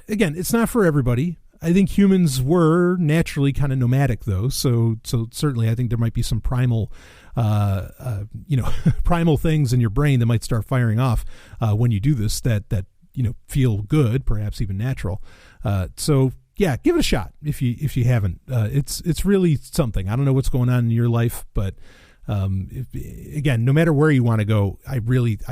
again, it's not for everybody. I think humans were naturally kind of nomadic though. So certainly I think there might be some primal, you know, primal things in your brain that might start firing off when you do this, that, you know, feel good, perhaps even natural. So yeah, give it a shot if you haven't. It's really something. I don't know what's going on in your life, but again, no matter where you want to go, I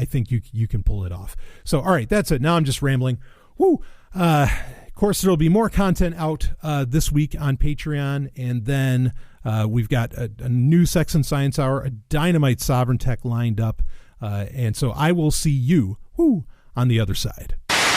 think you can pull it off. So all right, that's it. Now I'm just rambling. Woo. Of course, there'll be more content out this week on Patreon, and then we've got a new Sex and Science Hour, a dynamite Sovereign Tech lined up, and so I will see you on the other side.